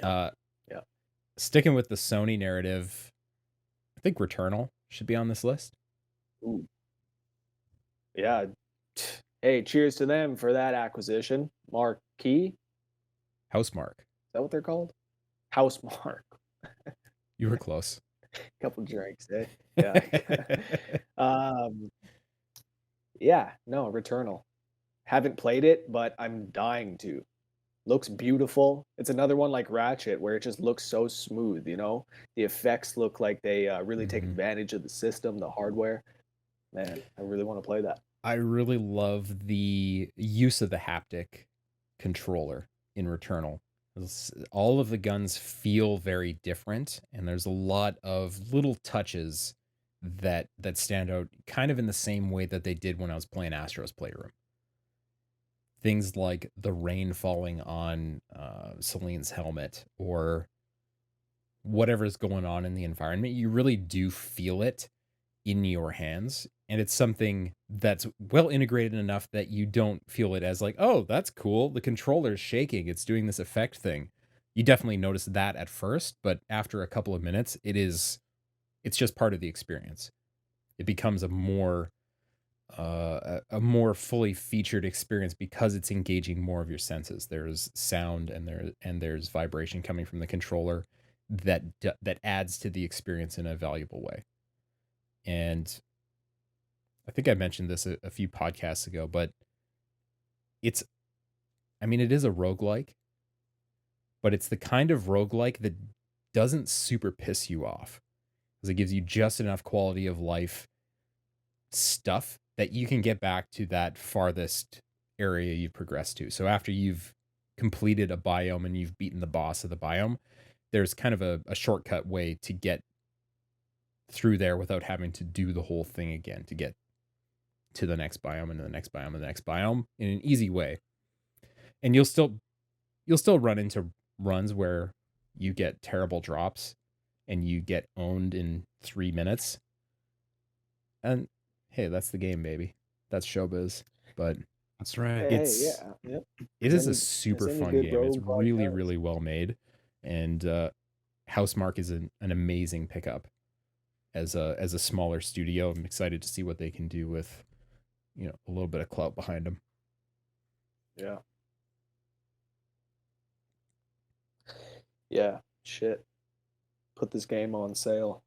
yeah. yep, yep. Sticking with the Sony narrative, I think Returnal should be on this list. Ooh. Yeah. Hey, cheers to them for that acquisition. Marquee, is Housemark. that what they're called? Housemark. You were close. Couple drinks, eh? Yeah. um, yeah, no, Returnal. Haven't played it, but I'm dying to. Looks beautiful. It's another one like Ratchet where it just looks so smooth, you know? The effects look like they really take Mhm. advantage of the system, the hardware. Man, I really want to play that. I really love the use of the haptic controller in Returnal. All of the guns feel very different, and there's a lot of little touches that stand out kind of in the same way that they did when I was playing Astro's Playroom. Things like the rain falling on Celine's helmet or whatever's going on in the environment. You really do feel it in your hands. And it's something that's well integrated enough that you don't feel it as like, oh, that's cool. The controller's shaking. It's doing this effect thing. You definitely notice that at first, but after a couple of minutes, it's just part of the experience. It becomes a more fully featured experience because it's engaging more of your senses. There's sound and there's vibration coming from the controller that adds to the experience in a valuable way. And I think I mentioned this a few podcasts ago, but it's, I mean, it is a roguelike, but it's the kind of roguelike that doesn't super piss you off because it gives you just enough quality of life stuff that you can get back to that farthest area you've progressed to. So after you've completed a biome and you've beaten the boss of the biome, there's kind of a shortcut way to get through there without having to do the whole thing again to get to the next biome and the next biome and the next biome in an easy way. And you'll still run into runs where you get terrible drops and you get owned in 3 minutes. And hey, that's the game, baby. That's showbiz. But That's right. Hey, yeah, yep. it As is a any- super as any fun good game. It's roguelike really, does. really well made. And Housemark is an amazing pickup as a smaller studio. I'm excited to see what they can do with, a little bit of clout behind them. Yeah. Yeah, shit. Put this game on sale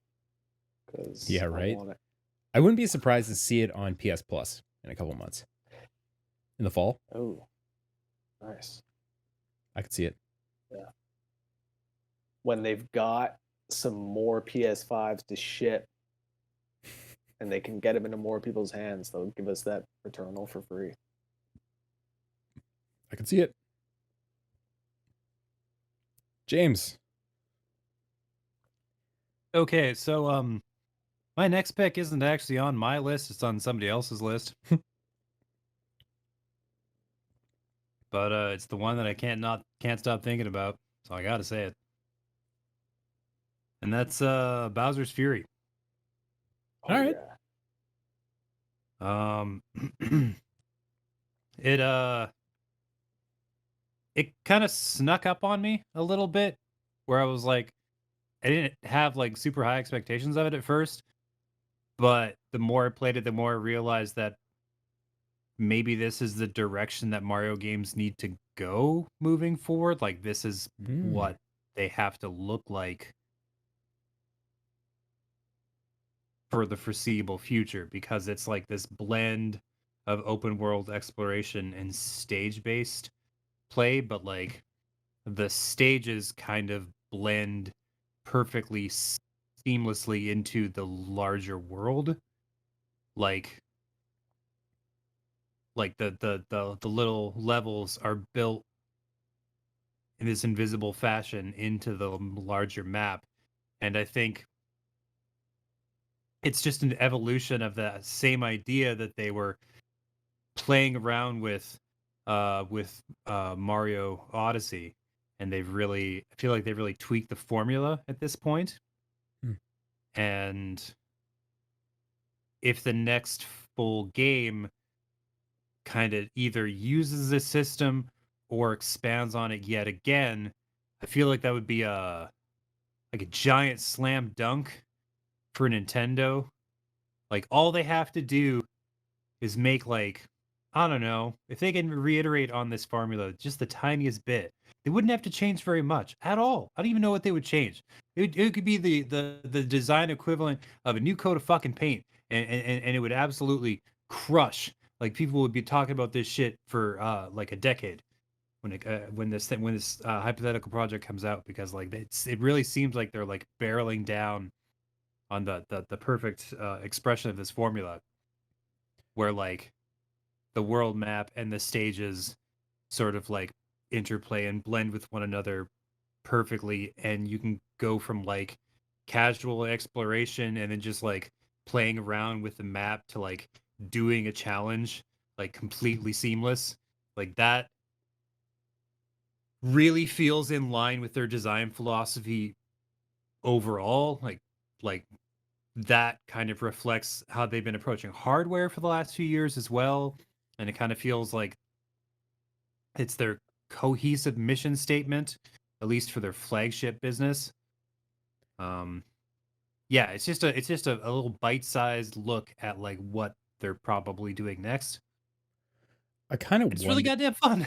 because Yeah, I right. want it. I wouldn't be surprised to see it on PS Plus in a couple months. In the fall, Oh, nice. I could see it. Yeah. When they've got some more PS5s to ship and they can get them into more people's hands, they'll give us that Returnal for free. I could see it. James. Okay, so my next pick isn't actually on my list, it's on somebody else's list. But it's the one that I can't stop thinking about, so I gotta say it. And that's Bowser's Fury. Oh, All right. yeah. It it kind of snuck up on me a little bit, where I was like, I didn't have like super high expectations of it at first, but the more I played it, the more I realized that maybe this is the direction that Mario games need to go moving forward. Like this is what they have to look like for the foreseeable future, because it's like this blend of open world exploration and stage based play, but like the stages kind of blend perfectly seamlessly into the larger world. Like the little levels are built in this invisible fashion into the larger map. And I think it's just an evolution of that same idea that they were playing around with Mario Odyssey, and I feel like they've really tweaked the formula at this point. Hmm. And if the next full game kind of either uses this system or expands on it yet again, I feel like that would be a giant slam dunk for Nintendo Like all they have to do is make like, I don't know, if they can reiterate on this formula just the tiniest bit, they wouldn't have to change very much at all. I don't even know what they would change. It could be the design equivalent of a new coat of fucking paint, and it would absolutely crush. Like people would be talking about this shit for like a decade when this hypothetical project comes out, because like it really seems like they're like barreling down on the perfect expression of this formula, where like the world map and the stages sort of like interplay and blend with one another perfectly, and you can go from like casual exploration and then just like playing around with the map to like doing a challenge like completely seamless. Like that really feels in line with their design philosophy overall. Like that kind of reflects how they've been approaching hardware for the last few years as well, and it kind of feels like it's their cohesive mission statement, at least for their flagship business. Um, yeah, it's just a little bite-sized look at like what they're probably doing next. I kind of It's really wonder. goddamn fun.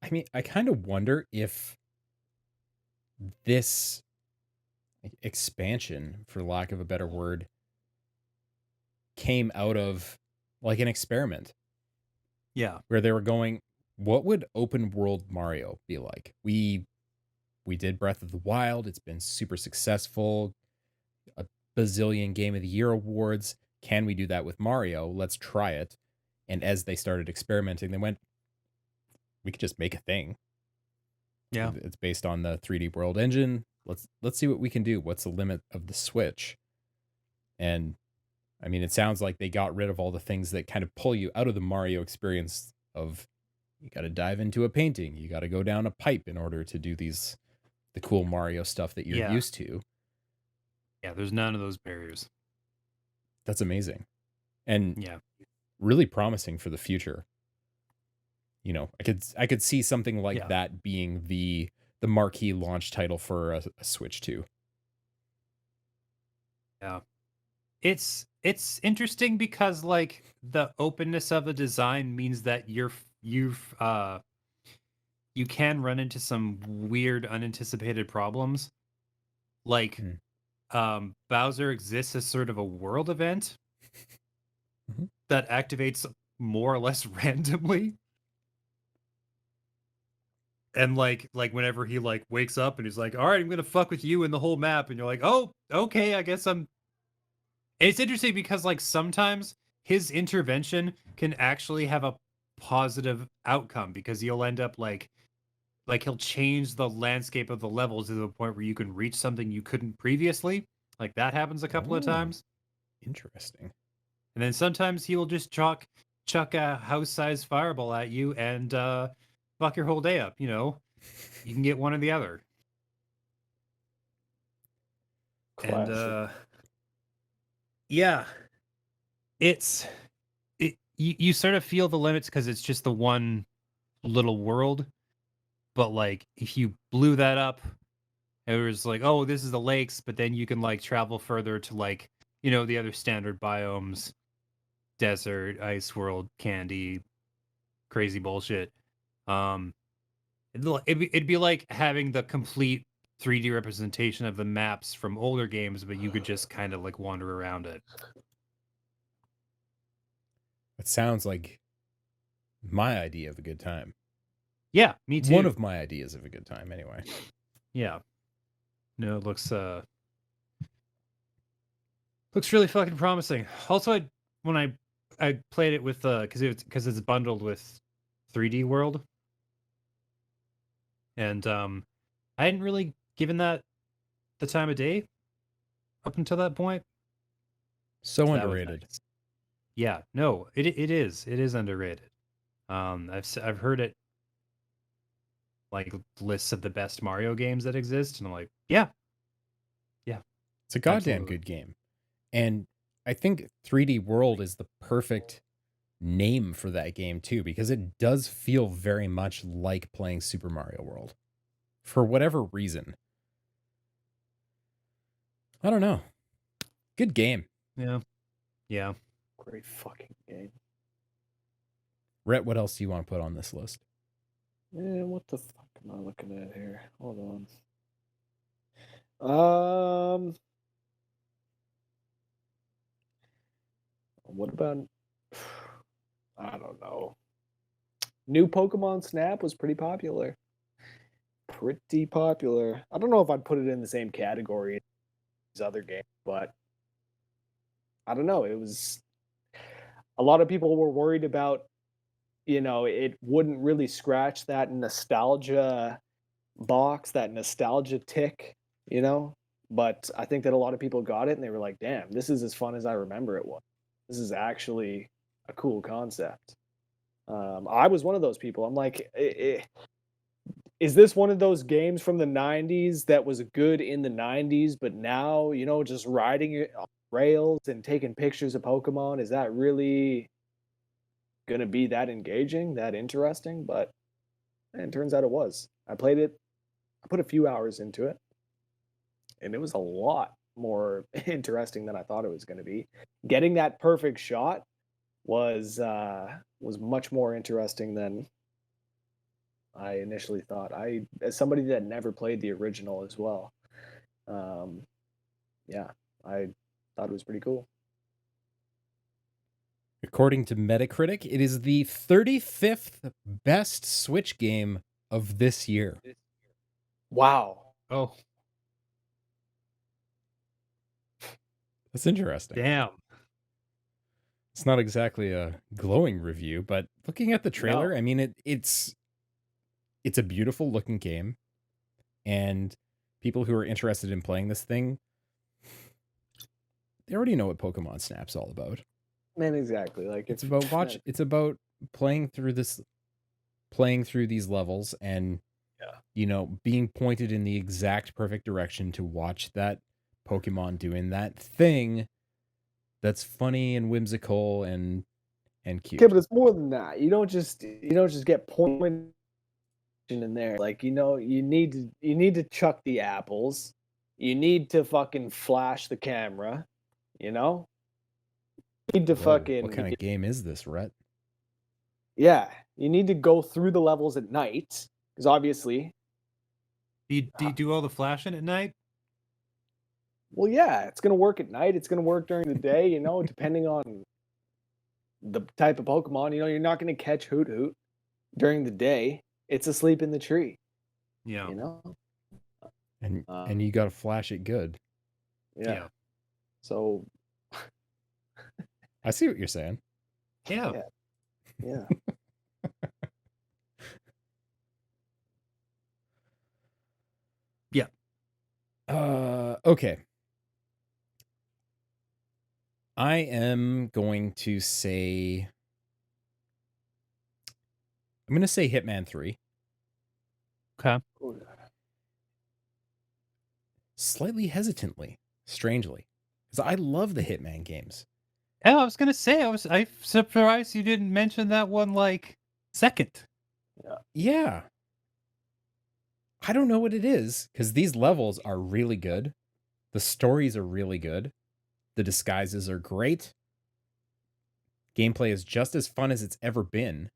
I mean, I kind of wonder if this expansion, for lack of a better word, came out of like an experiment Yeah, where they were going, what would open world Mario be like? We did Breath of the Wild. It's been super successful. A bazillion Game of the Year awards. Can we do that with Mario? Let's try it. And as they started experimenting, they went, we could just make a thing. yeah, It's based on the 3D World engine. Let's see what we can do. What's the limit of the Switch? And I mean, it sounds like they got rid of all the things that kind of pull you out of the Mario experience of you got to dive into a painting, you got to go down a pipe in order to do the cool Mario stuff that you're yeah, used to. yeah. There's none of those barriers. That's amazing. And Yeah, really promising for the future. You know, I could see something like yeah, that being the marquee launch title for a Switch 2. yeah. It's interesting because like the openness of the design means that you can run into some weird unanticipated problems. Like Mm. Bowser exists as sort of a world event Mhm. that activates more or less randomly. And like whenever he like wakes up and he's like, "All right, I'm gonna fuck with you in the whole map," and you're like, "Oh, okay, I guess I'm." It's interesting because like sometimes his intervention can actually have a positive outcome, because he'll end up like he'll change the landscape of the levels to the point where you can reach something you couldn't previously. Like that happens a couple of Oh, times. interesting. And then sometimes he will just chuck a house-sized fireball at you and fuck your whole day up, you know. You can get one or the other. And Classic. yeah, it's you sort of feel the limits because it's just the one little world. But like if you blew that up, it was like, oh, this is the lakes, but then you can like travel further to like, you know, the other standard biomes, desert, ice world, candy, crazy bullshit. Um, it'd be like having the complete 3D representation of the maps from older games, but you could just kind of like wander around it. It sounds like my idea of a good time. Yeah, me too. One of my ideas of a good time, anyway. Yeah. No, it looks really fucking promising. Also, when I played it with because it's bundled with 3D World, and I hadn't really given that the time of day up until that point. So So that was underrated. nice. Yeah, no, it is underrated. I've heard it like lists of the best Mario games that exist, and I'm like, yeah, It's a goddamn absolutely. good game. And I think 3D World is the perfect name for that game too, because it does feel very much like playing Super Mario World. For whatever reason. I don't know. Good game. Yeah, Yeah. Great fucking game. Rhett, what else do you want to put on this list? What the fuck am I looking at here? Hold on. What about? I don't know. New Pokemon Snap was pretty popular. Pretty popular. I don't know if I'd put it in the same category as other games, but I don't know. It was a lot of people were worried about, it wouldn't really scratch that nostalgia box, that nostalgia tick, you know? But I think that a lot of people got it and they were like, damn, this is as fun as I remember it was. This is actually a cool concept. I was one of those people. I'm like, is this one of those games from the 90s that was good in the 90s, but now, just riding it on rails and taking pictures of Pokemon, is that really going to be that engaging, that interesting? But it turns out it was. I played it, I put a few hours into it, and it was a lot more interesting than I thought it was going to be. Getting that perfect shot was much more interesting than I initially thought. As somebody that never played the original as well, yeah, I thought it was pretty cool. According to Metacritic, it is the 35th best Switch game of this year. Wow. Oh, That's interesting. damn. It's not exactly a glowing review, but looking at the trailer, No. I mean, it's a beautiful looking game, and people who are interested in playing this thing, they already know what Pokemon Snap's all about. Man, exactly. Like It's about it's about playing through these levels and being pointed in the exact perfect direction to watch that Pokemon doing that thing that's funny and whimsical and cute. Okay, but it's more than that. You don't just get pointed in there. Like, you need to chuck the apples. You need to fucking flash the camera, you know? You need to Whoa, what fucking kind of game is this, Rhett? yeah, you need to go through the levels at night because obviously, Do you do all the flashing at night? well, yeah, it's gonna work at night. It's gonna work during the day. Depending on the type of Pokemon. You're not gonna catch Hoot Hoot during the day. It's asleep in the tree. Yeah. You know. And you got to flash it good. Yeah. So. I see what you're saying. Yeah. Yeah. Yeah. Okay. I am going to say Hitman 3. Okay. Slightly hesitantly, strangely, because I love the Hitman games. Oh, I was gonna say I'm surprised you didn't mention that one like second. Yeah. I don't know what it is, because these levels are really good. The stories are really good. The disguises are great. Gameplay is just as fun as it's ever been.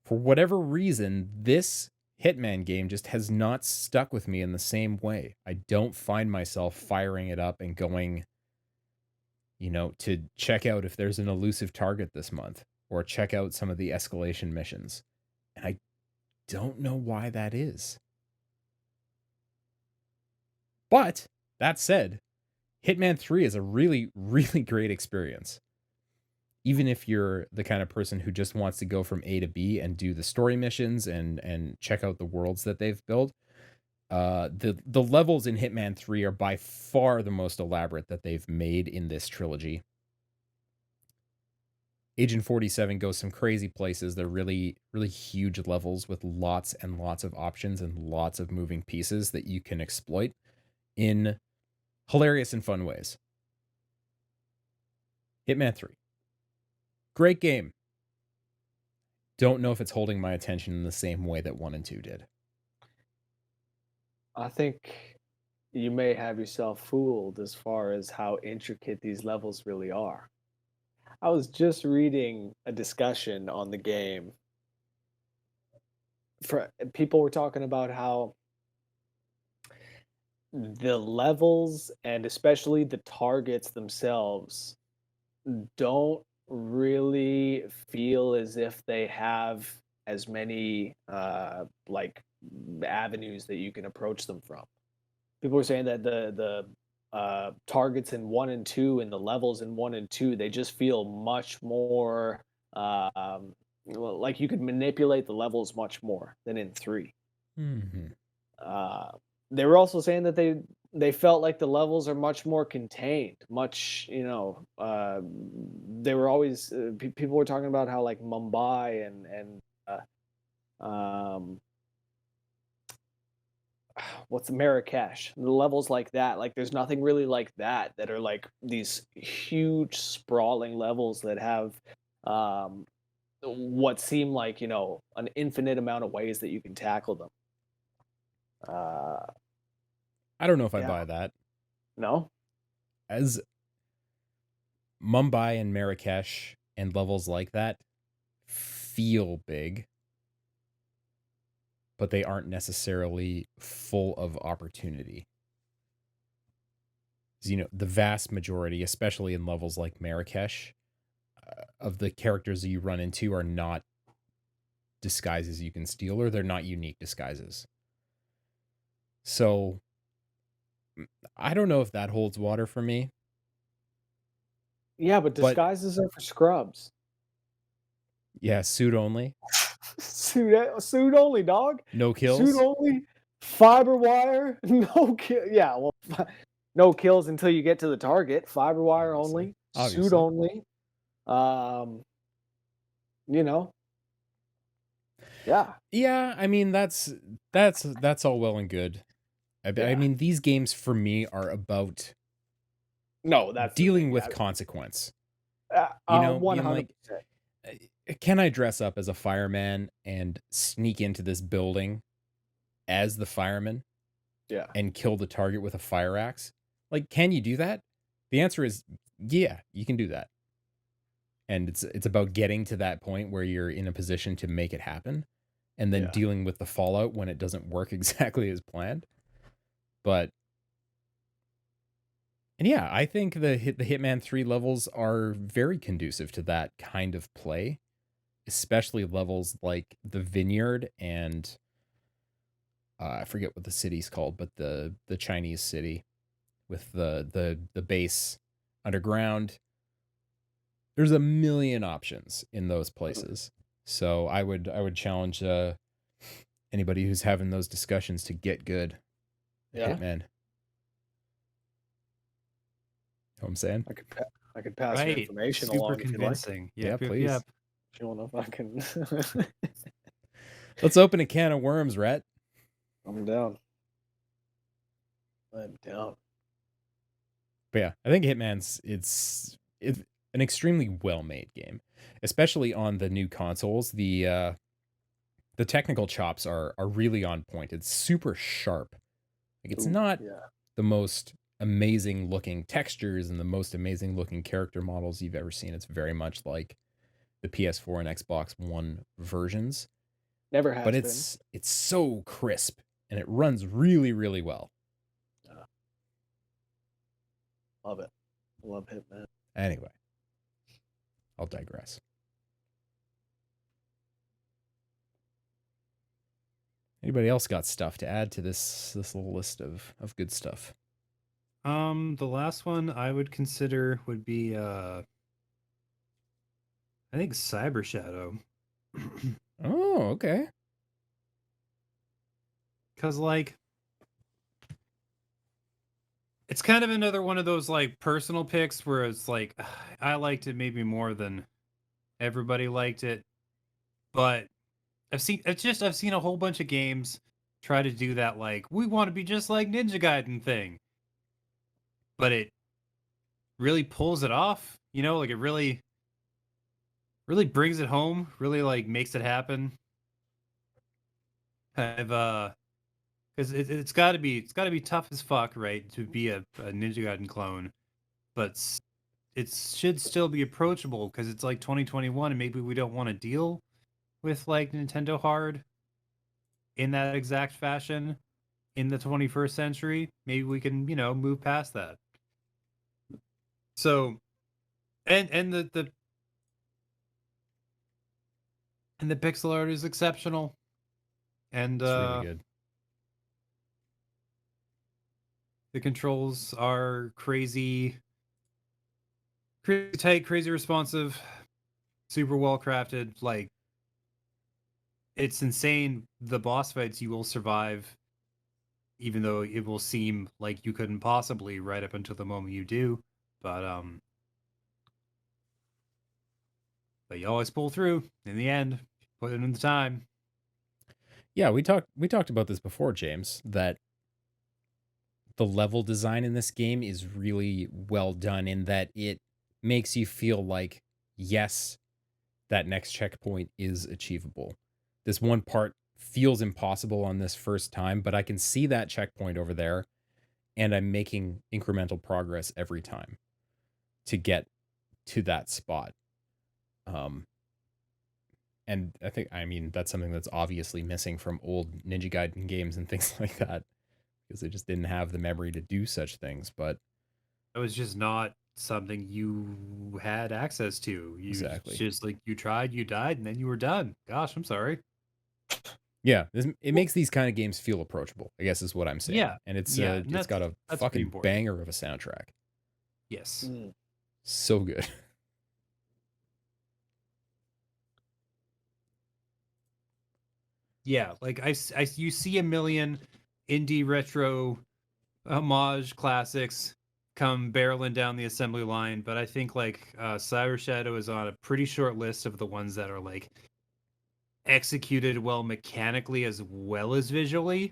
For whatever reason, this Hitman game just has not stuck with me in the same way. I don't find myself firing it up and going, to check out if there's an elusive target this month or check out some of the escalation missions. And I don't know why that is. But that said, Hitman 3 is a really, really great experience. Even if you're the kind of person who just wants to go from A to B and do the story missions and check out the worlds that they've built, the levels in Hitman 3 are by far the most elaborate that they've made in this trilogy. Agent 47 goes some crazy places. They're really, really huge levels with lots and lots of options and lots of moving pieces that you can exploit in hilarious and fun ways. Hitman 3. Great game. Don't know if it's holding my attention in the same way that 1 and 2 did. I think you may have yourself fooled as far as how intricate these levels really are. I was just reading a discussion on the game. People were talking about how the levels and especially the targets themselves don't really feel as if they have as many like avenues that you can approach them from. People were saying that the targets in 1 and 2 and the levels in 1 and 2, they just feel much more, well, like you could manipulate the levels much more than in 3. Mhm. Uh, they were also saying that they felt like the levels are much more contained, much, they were always people were talking about how like Mumbai and um what's Marrakesh, the levels like that, like there's nothing really like that are like these huge sprawling levels that have um what seem like, an infinite amount of ways that you can tackle them. Uh I don't know if I yeah, buy that. no? As Mumbai and Marrakesh and levels like that feel big, but they aren't necessarily full of opportunity. The vast majority, especially in levels like Marrakesh, of the characters that you run into are not disguises you can steal, or they're not unique disguises. So I don't know if that holds water for me, Yeah, but but disguises are for scrubs. yeah, suit only, Suit only, dog. no Suit kills, only, fiber wire, no kill. Yeah, well, no kills until you get to the target. Fiber wire obviously. only, suit Obviously. only. Um, you know, yeah, Yeah, I mean that's all well and good. I yeah. mean these games for me are about No, that's the dealing thing. with consequence. One Being hundred like, percent. can I dress up as a fireman and sneak into this building as the fireman Yeah, and kill the target with a fire axe? Like, can you do that? The answer is yeah, you can do that. And it's about getting to that point where you're in a position to make it happen and then yeah. dealing with the fallout when it doesn't work exactly as planned. But and yeah, I think the Hitman 3 levels are very conducive to that kind of play, especially levels like the Vineyard and I forget what the city's called, but the Chinese city with the base underground. There's a million options in those places. So I would challenge anybody who's having those discussions to get good at Yeah, Hitman. Know what I'm saying? I could pass your Right. information Super along if you'd like. convincing. Yeah, Yep, yep, please. yep. If you want to fucking, Let's open a can of worms, Rhett. I'm down. I'm down. But yeah, I think it's an extremely well made game, especially on the new consoles. The technical chops are really on point. It's super sharp. Like it's Ooh, not yeah. the most amazing looking textures and the most amazing looking character models you've ever seen. It's very much like the PS4 and Xbox One versions, Never but has been. it's so crisp and it runs really really well. Love it. Love Hitman. Anyway, I'll digress. Anybody else got stuff to add to this little list of good stuff? The last one I would consider would be I think Cyber Shadow. Oh, okay. Cause like it's kind of another one of those like personal picks where it's like I liked it maybe more than everybody liked it, but I've seen a whole bunch of games try to do that like we want to be just like Ninja Gaiden thing, but it really pulls it off, like it really brings it home, really like makes it happen. I've because it's got to be tough as fuck, right, to be a Ninja Gaiden clone, but it should still be approachable because it's like 2021 and maybe we don't want to deal with like Nintendo hard in that exact fashion in the 21st century. Maybe we can, move past that. So, and the pixel art is exceptional, and It's really good. the controls are crazy tight, crazy responsive, super well crafted. Like, it's insane the boss fights you will survive, even though it will seem like you couldn't possibly right up until the moment you do. But you always pull through in the end. Put it in the time. Yeah, we talked about this before, James, that the level design in this game is really well done in that it makes you feel like, yes, that next checkpoint is achievable. This one part feels impossible on this first time, but I can see that checkpoint over there, and I'm making incremental progress every time to get to that spot. And I mean, that's something that's obviously missing from old Ninja Gaiden games and things like that, because they just didn't have the memory to do such things. But It was just not something you had access to. exactly. Just like you tried, you died, and then you were done. Gosh, I'm sorry. Yeah, it makes these kind of games feel approachable, I guess is what I'm saying. Yeah, And it's and it's got a that's pretty fucking important. banger of a soundtrack. Yes. So good. Yeah, like you see a million indie retro homage classics come barreling down the assembly line, but I think like Cyber Shadow is on a pretty short list of the ones that are like executed well mechanically as well as visually.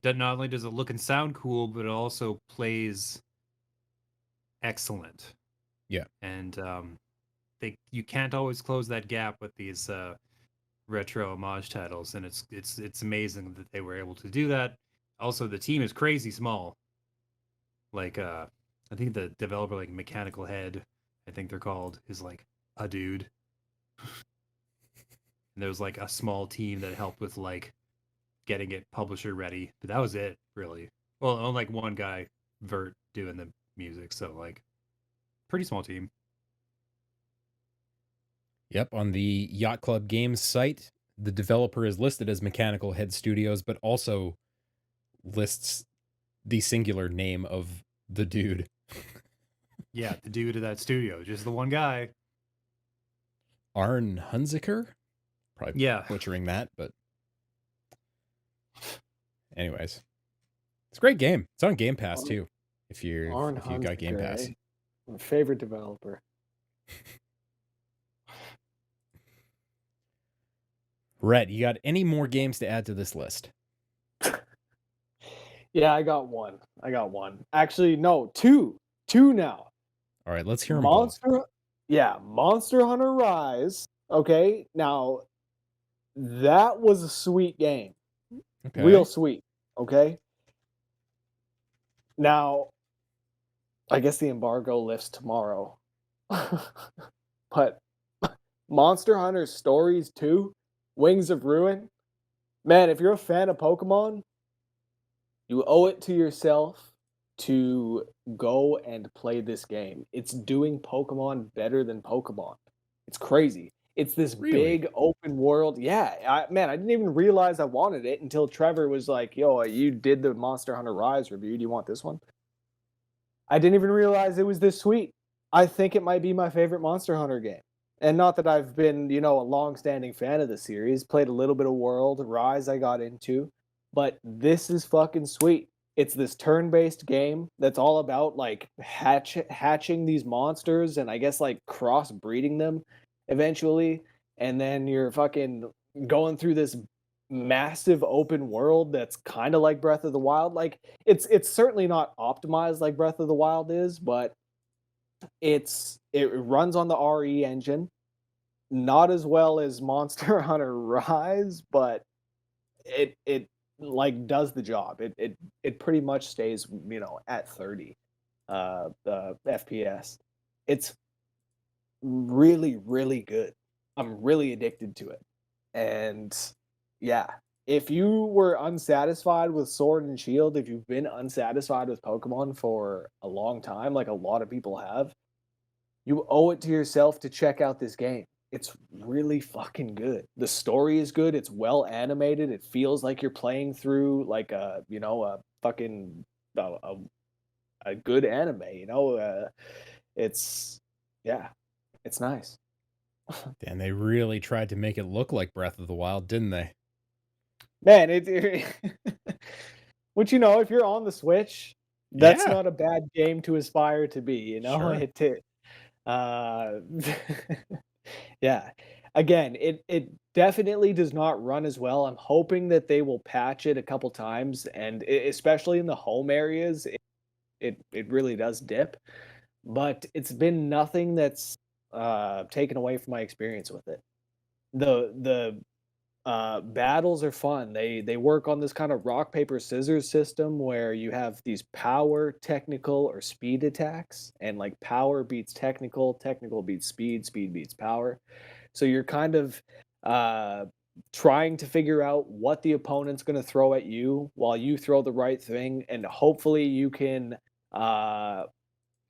Not only does it look and sound cool, but it also plays excellent. Yeah. And you can't always close that gap with these retro homage titles, and it's amazing that they were able to do that. Also, the team is crazy small. Like I think the developer, like Mechanical Head, I think they're called, is like a dude. And there was like a small team that helped with like getting it publisher ready, but that was it really. Well, like one guy, Vert, doing the music, so like pretty small team. Yep, on the Yacht Club Games site, the developer is listed as Mechanical Head Studios, but also lists the singular name of the dude. Yeah, the dude of that studio, just the one guy. Arn Hunziker? Probably Yeah. butchering that, but anyways. It's a great game. It's on Game Pass too. If you got Game Pass. My favorite developer. Rhett, you got any more games to add to this list? Yeah, I got one. Actually, no, two. Two now. All right, let's hear them both. Monster Hunter Rise. Okay, now that was a sweet game. Okay. Real sweet. Okay. Now, I guess the embargo lifts tomorrow. But Monster Hunter Stories 2, Wings of Ruin. Man, if you're a fan of Pokemon, you owe it to yourself to go and play this game. It's doing Pokemon better than Pokemon. It's crazy. It's this big open world. Yeah, I didn't even realize I wanted it until Trevor was like, yo, you did the Monster Hunter Rise review. Do you want this one? I didn't even realize it was this sweet. I think it might be my favorite Monster Hunter game. And not that I've been, a long-standing fan of the series. Played a little bit of World. Rise I got into. But this is fucking sweet. It's this turn-based game that's all about, like, hatching these monsters and I guess, like, cross-breeding them eventually. And then you're fucking going through this massive open world that's kind of like Breath of the Wild. Like, it's certainly not optimized like Breath of the Wild is, but it runs on the RE engine. Not as well as Monster Hunter Rise, but it like does the job. It pretty much stays, at 30 FPS. It's really, really good. I'm really addicted to it. And yeah, if you were unsatisfied with Sword and Shield, if you've been unsatisfied with Pokemon for a long time, like a lot of people have, you owe it to yourself to check out this game. It's really fucking good. The story is good. It's well animated. It feels like you're playing through like a fucking a, a good anime. It's yeah, it's nice. And they really tried to make it look like Breath of the Wild, didn't they? Man, which if you're on the Switch, that's Yeah, not a bad game to aspire to be. sure. Uh, yeah. Again, it definitely does not run as well. I'm hoping that they will patch it a couple times, and especially in the home areas, it really does dip. But it's been nothing that's taken away from my experience with it. The battles are fun. They work on this kind of rock paper scissors system where you have these power, technical, or speed attacks, and like power beats technical, technical beats speed, speed beats power. So you're kind of uh, trying to figure out what the opponent's going to throw at you while you throw the right thing, and hopefully you can uh,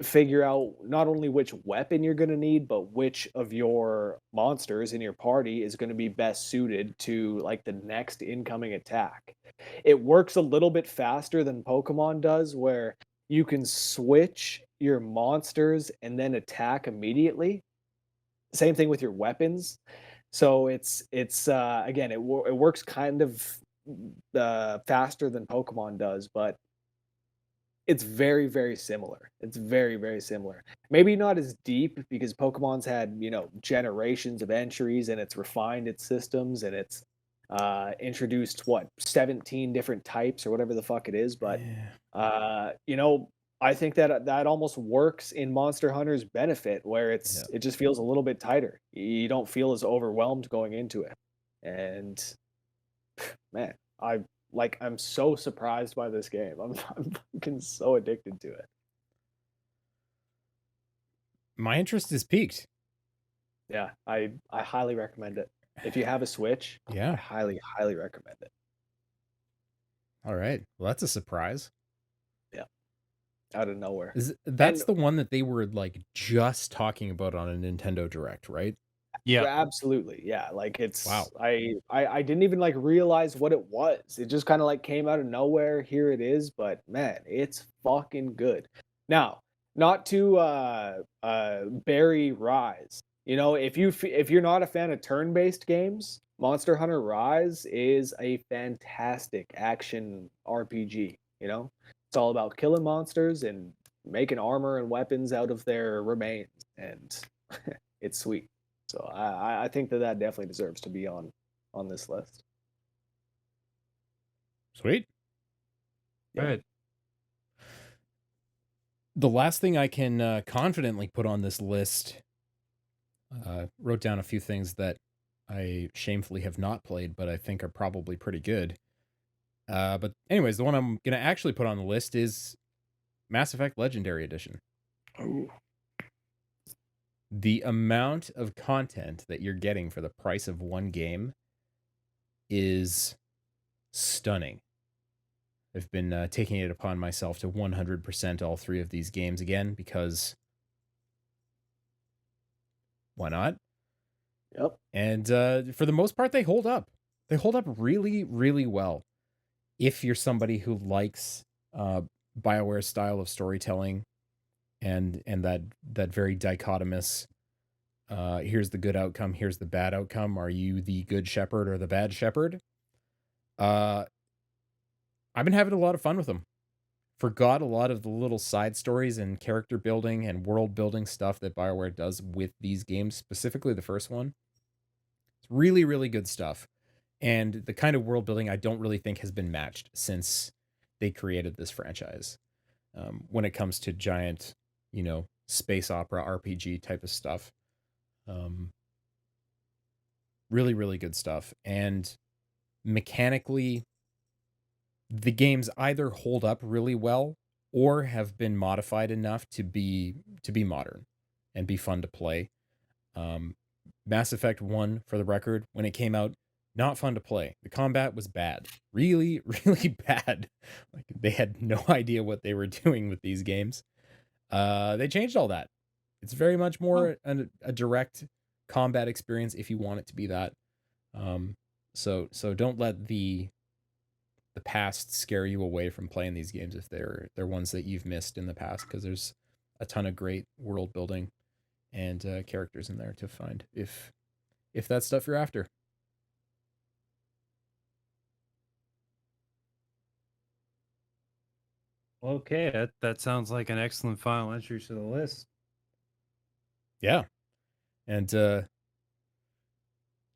figure out not only which weapon you're going to need, but which of your monsters in your party is going to be best suited to like the next incoming attack. It works a little bit faster than Pokemon does, where you can switch your monsters and then attack immediately. Same thing with your weapons. So it's again it works kind of faster than Pokemon does, but it's very, very similar. It's very, very similar. Maybe not as deep because Pokemon's had, generations of entries and it's refined its systems and it's introduced 17 different types or whatever the fuck it is, but Yeah. I think that that almost works in Monster Hunter's benefit where Yeah. it just feels a little bit tighter. You don't feel as overwhelmed going into it. And man, I'm so surprised by this game. I'm fucking so addicted to it. My interest is piqued. Yeah, I highly recommend it. If you have a Switch, I Yeah. highly, highly recommend it. All right. Well, that's a surprise. Yeah, out of nowhere. That's And the one that they were like just talking about on a Nintendo Direct, right? Yeah. absolutely, yeah. Like Wow. I didn't even like realize what it was. It just kind of like came out of nowhere. Here it is, but man, it's fucking good. Now, not to bury Rise. If you're not a fan of turn-based games, Monster Hunter Rise is a fantastic action RPG. It's all about killing monsters and making armor and weapons out of their remains, and it's sweet. So I think that definitely deserves to be on this list. Sweet. Yeah. Right. The last thing I can confidently put on this list, wrote down a few things that I shamefully have not played, but I think are probably pretty good. But anyways, the one I'm going to actually put on the list is Mass Effect Legendary Edition. Ooh. The amount of content that you're getting for the price of one game is stunning. I've been taking it upon myself to 100% all three of these games again because why not? Yep. And for the most part, they hold up. They hold up really, really well. If you're somebody who likes BioWare's style of storytelling and that very dichotomous, here's the good outcome, here's the bad outcome. Are you the good shepherd or the bad shepherd? I've been having a lot of fun with them. Forgot a lot of the little side stories and character building and world building stuff that BioWare does with these games, specifically the first one. It's really, really good stuff. And the kind of world building I don't really think has been matched since they created this franchise. When it comes to giant, space opera RPG type of stuff. Really, really good stuff. And mechanically, the games either hold up really well or have been modified enough to be modern and be fun to play. Mass Effect 1, for the record, when it came out, not fun to play. The combat was bad. Really, really bad. Like, they had no idea what they were doing with these games. They changed all that. It's very much more a direct combat experience if you want it to be that. So don't let the past scare you away from playing these games if they're ones that you've missed in the past, because there's a ton of great world building and characters in there to find if that's stuff you're after. Okay, that sounds like an excellent final entry to the list. Yeah. And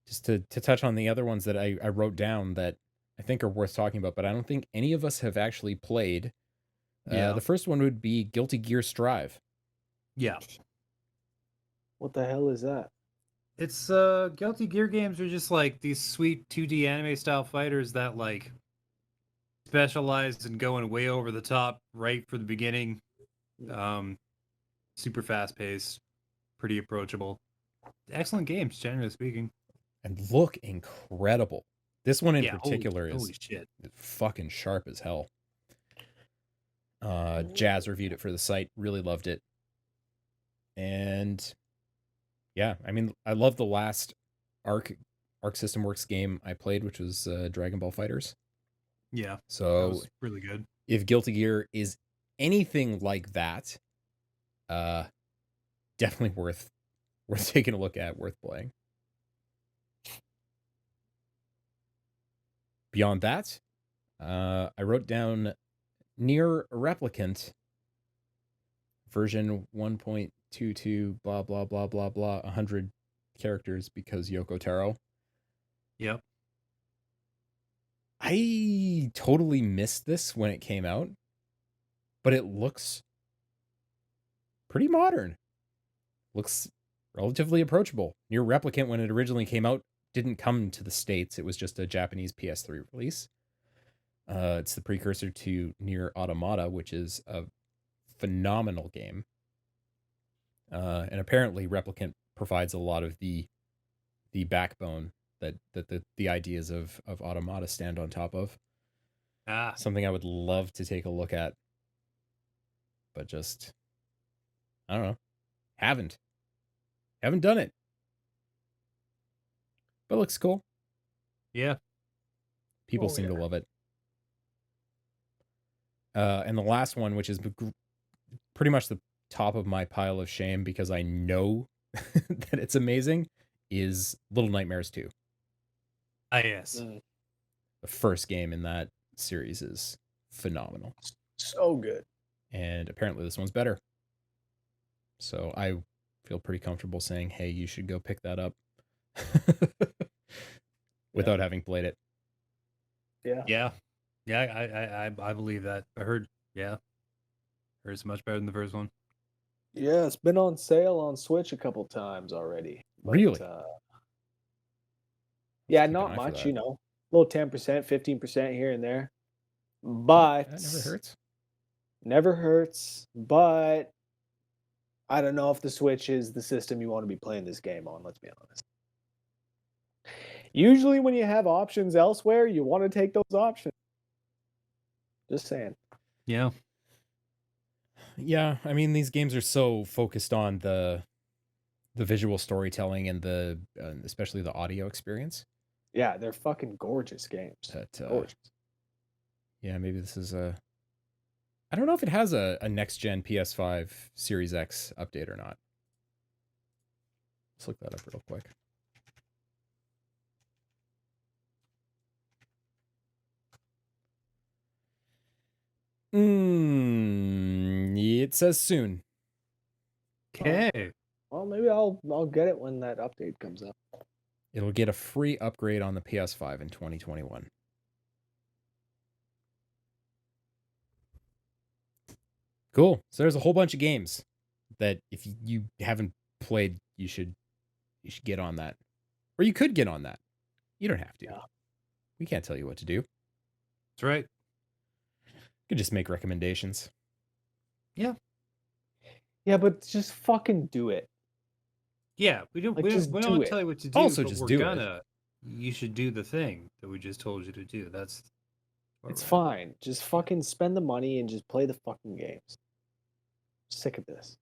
just to touch on the other ones that I wrote down that I think are worth talking about, but I don't think any of us have actually played. The first one would be Guilty Gear Strive. Yeah. What the hell is that? It's Guilty Gear games are just like these sweet 2D anime style fighters that like specialize in going way over the top right for the beginning. Super fast paced, pretty approachable. Excellent games, generally speaking. And look incredible. This one in particular holy is shit. fucking sharp as hell. Jazz reviewed it for the site, really loved it. And yeah, I mean, I love the last Arc System Works game I played, which was Dragon Ball FighterZ. Yeah, so that was really good. If Guilty Gear is anything like that, definitely worth taking a look at, worth playing. Beyond that, I wrote down Nier Replicant version 1.22 blah blah blah blah blah 100 characters because Yoko Taro. Yep. I totally missed this when it came out, but it looks pretty modern. Looks relatively approachable. Nier Replicant, when it originally came out, didn't come to the States. It was just a Japanese PS3 release. It's the precursor to Nier Automata, which is a phenomenal game. And apparently Replicant provides a lot of the backbone that the ideas of Automata stand on top of. Something I would love to take a look at, but just, I don't know, haven't done it. But it looks cool. Yeah. People seem to love it. And the last one, which is pretty much the top of my pile of shame because I know that it's amazing, is Little Nightmares 2. Yes. The first game in that series is phenomenal. So good. And apparently this one's better. So I feel pretty comfortable saying, hey, you should go pick that up without having played it. Yeah. I believe that. I heard it's much better than the first one. Yeah, it's been on sale on Switch a couple times already. But, really? Yeah, not much, a little 10%, 15% here and there. But that never hurts. Never hurts, but I don't know if the Switch is the system you want to be playing this game on, let's be honest. Usually when you have options elsewhere, you want to take those options. Just saying. Yeah. Yeah, I mean, these games are so focused on the visual storytelling and the especially the audio experience. Yeah, they're fucking gorgeous games. Gorgeous. Yeah, maybe this is a... I don't know if it has a next-gen PS5 Series X update or not. Let's look that up real quick. It says soon. Okay. Well, maybe I'll get it when that update comes up. It'll get a free upgrade on the PS5 in 2021. Cool. So there's a whole bunch of games that if you haven't played, you should get on that. Or you could get on that. You don't have to. Yeah. We can't tell you what to do. That's right. We could just make recommendations. Yeah, but just fucking do it. Yeah, we don't. Like, We just don't do want it. to tell you what to do. Also, but just we're do it. gonna. You should do the thing that we just told you to do. That's. It's fine. Just fucking spend the money and just play the fucking games. I'm sick of this.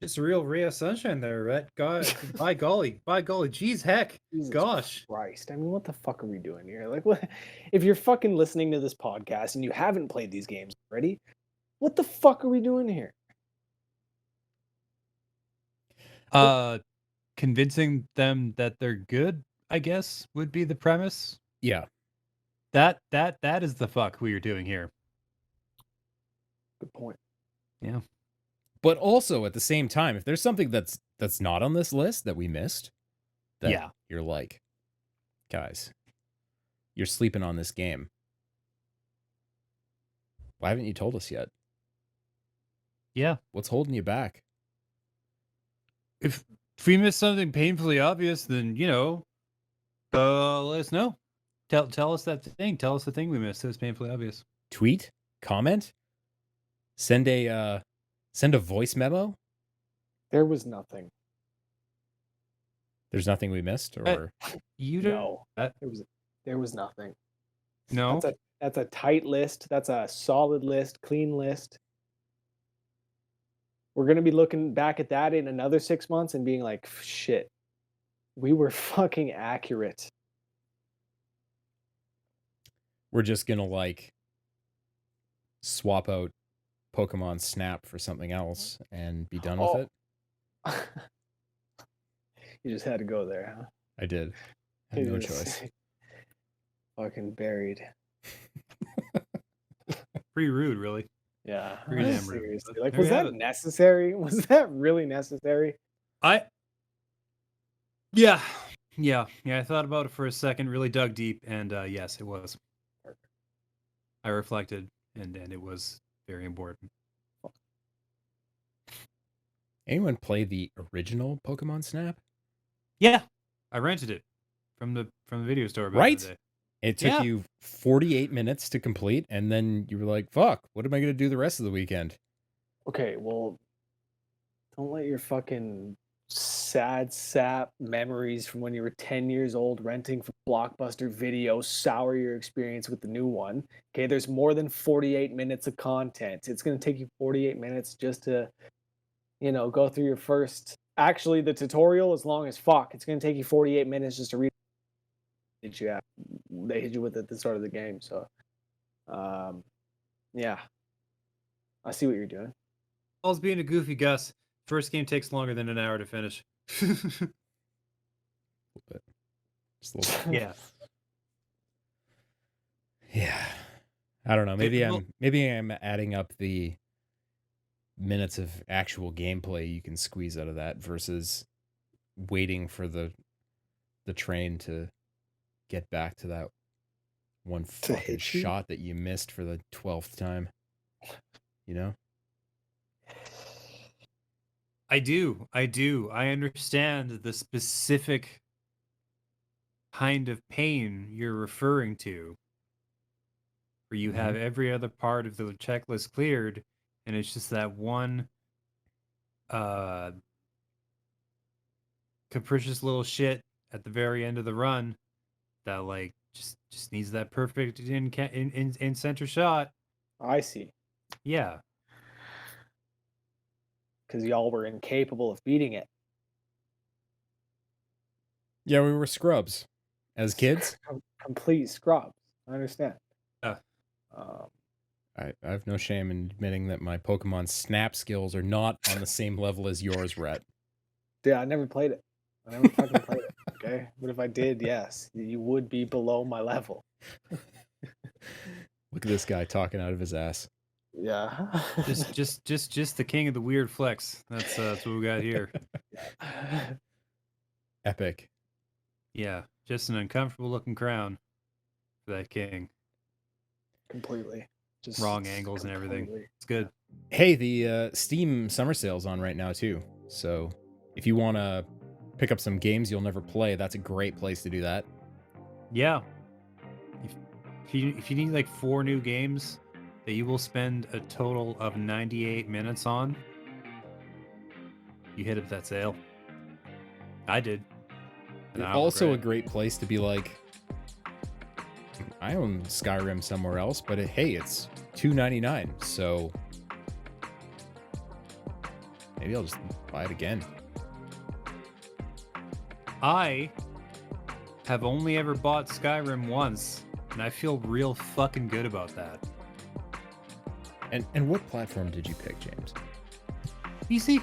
It's a real ray of sunshine there, right? God, by golly, geez, heck, Jesus gosh. Christ. I mean, what the fuck are we doing here? Like, what? If you're fucking listening to this podcast and you haven't played these games already, what the fuck are we doing here? Convincing them that they're good, I guess, would be the premise. Yeah. That is the fuck we are doing here. Good point. Yeah. But also at the same time, if there's something that's not on this list that we missed, that Yeah. you're like, guys, you're sleeping on this game. Why haven't you told us yet? Yeah. What's holding you back? If we miss something painfully obvious, then let us know. Tell us that thing. Tell us the thing we missed that's painfully obvious. Tweet, comment, send a voice memo. There was nothing. There's nothing we missed, or You don't. No. There was nothing. No. That's a tight list. That's a solid list, clean list. We're gonna be looking back at that in another 6 months and being like, shit, we were fucking accurate. we're just gonna like swap out Pokemon Snap for something else and be done with it. You just had to go there, huh? I did. I had no choice. Fucking buried. Pretty rude, really. Yeah. Pretty damn rude. Seriously. Like, There was you have that it. necessary? Was that really necessary? Yeah. I thought about it for a second, really dug deep, and yes, it was. I reflected, and it was very important. Anyone play the original Pokemon Snap? Yeah, I rented it from the video store. Back Right? in the day. It took Yeah. you 48 minutes to complete, and then you were like, fuck, what am I going to do the rest of the weekend? Okay, well, don't let your fucking sad sap memories from when you were 10 years old renting from Blockbuster Video sour your experience with the new one. Okay, there's more than 48 minutes of content. It's going to take you 48 minutes just to, go through your first. Actually, the tutorial is long as fuck. It's going to take you 48 minutes just to read. They hit you with it at the start of the game. So, yeah, I see what you're doing. All's being a goofy Gus. First game takes longer than an hour to finish. Just a little bit. Yeah. Yeah. I don't know. Maybe well- I'm adding up the minutes of actual gameplay you can squeeze out of that versus waiting for the train to get back to that one To fucking hit you? shot that you missed for the 12th time. You know? I do. I understand the specific kind of pain you're referring to, where you have every other part of the checklist cleared, and it's just that one capricious little shit at the very end of the run that like just needs that perfect in center shot. I see. Yeah. Because y'all were incapable of beating it. Yeah, we were scrubs as kids. Complete scrubs. I understand. I have no shame in admitting that my Pokemon Snap skills are not on the same level as yours, Rhett. Yeah, I never played it. I never fucking played it. Okay, but if I did, yes, you would be below my level. Look at this guy talking out of his ass. Yeah. just the king of the weird flex. That's what we got here. Epic. Yeah, just an uncomfortable looking crown for that king. Completely. Just Wrong angles and everything. completely. It's good. Hey, the Steam summer sale's on right now too. So if you want to pick up some games you'll never play, that's a great place to do that. Yeah. If you need like 4 new games that you will spend a total of 98 minutes on, you hit up that sale. I did. And I don't Also a regret it. great place to be like, I own Skyrim somewhere else, but hey, it's $2.99, so maybe I'll just buy it again. I have only ever bought Skyrim once, and I feel real fucking good about that. And what platform did you pick, James? PC.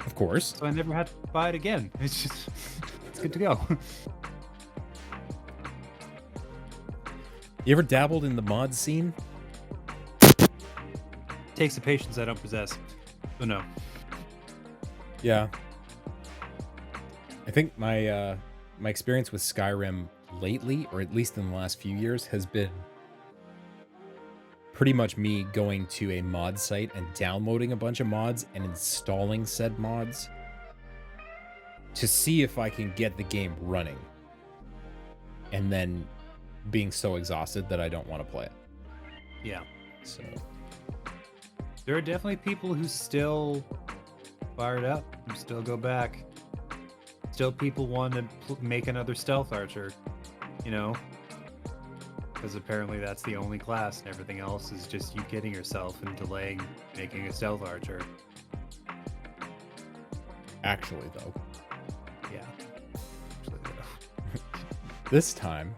Of course. So I never had to buy it again. It's just, it's good to go. You ever dabbled in the mod scene? Takes the patience I don't possess. So no. Yeah. I think my my experience with Skyrim lately, or at least in the last few years, has been pretty much me going to a mod site and downloading a bunch of mods and installing said mods to see if I can get the game running, and then being so exhausted that I don't want to play it. Yeah. So There are definitely people who still fire it up, who still go back. Still people want to make another stealth archer, you know? Because apparently that's the only class, and everything else is just you kidding yourself and delaying making a stealth archer. actually, though, Yeah. Actually, though. this time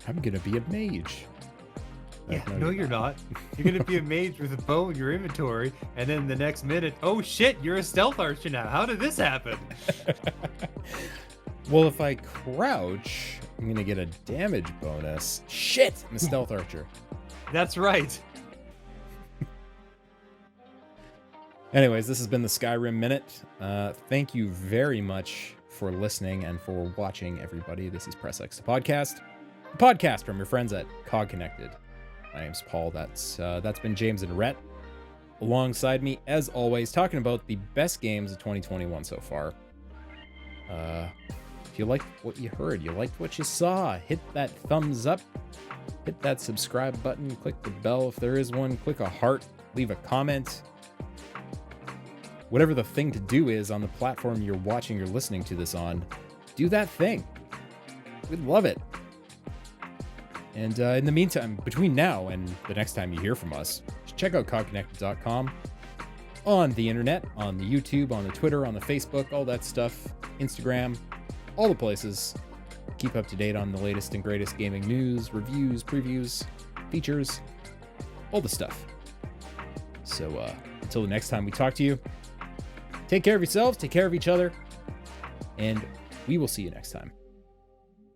I'm gonna be a mage. Yeah, no, you're not. You're gonna be a mage with a bow in your inventory, and then the next minute, oh shit, you're a stealth archer now. How did this happen? Well, if I crouch, I'm gonna get a damage bonus. Shit, I'm a stealth archer. That's right. Anyways, this has been the Skyrim Minute. Thank you very much for listening and for watching, everybody. This is Press X, the podcast. A podcast from your friends at COG Connected. My name's Paul. That's been James and Rhett alongside me, as always, talking about the best games of 2021 so far. If you liked what you heard, you liked what you saw, hit that thumbs up, hit that subscribe button, click the bell if there is one, click a heart, leave a comment. Whatever the thing to do is on the platform you're watching or listening to this on, do that thing. We'd love it. And in the meantime, between now and the next time you hear from us, just check out cogconnected.com on the internet, on the YouTube, on the Twitter, on the Facebook, all that stuff, Instagram, all the places. Keep up to date on the latest and greatest gaming news, reviews, previews, features, all the stuff. So until the next time we talk to you, take care of yourselves, take care of each other, and we will see you next time.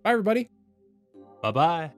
Bye, everybody. Bye-bye.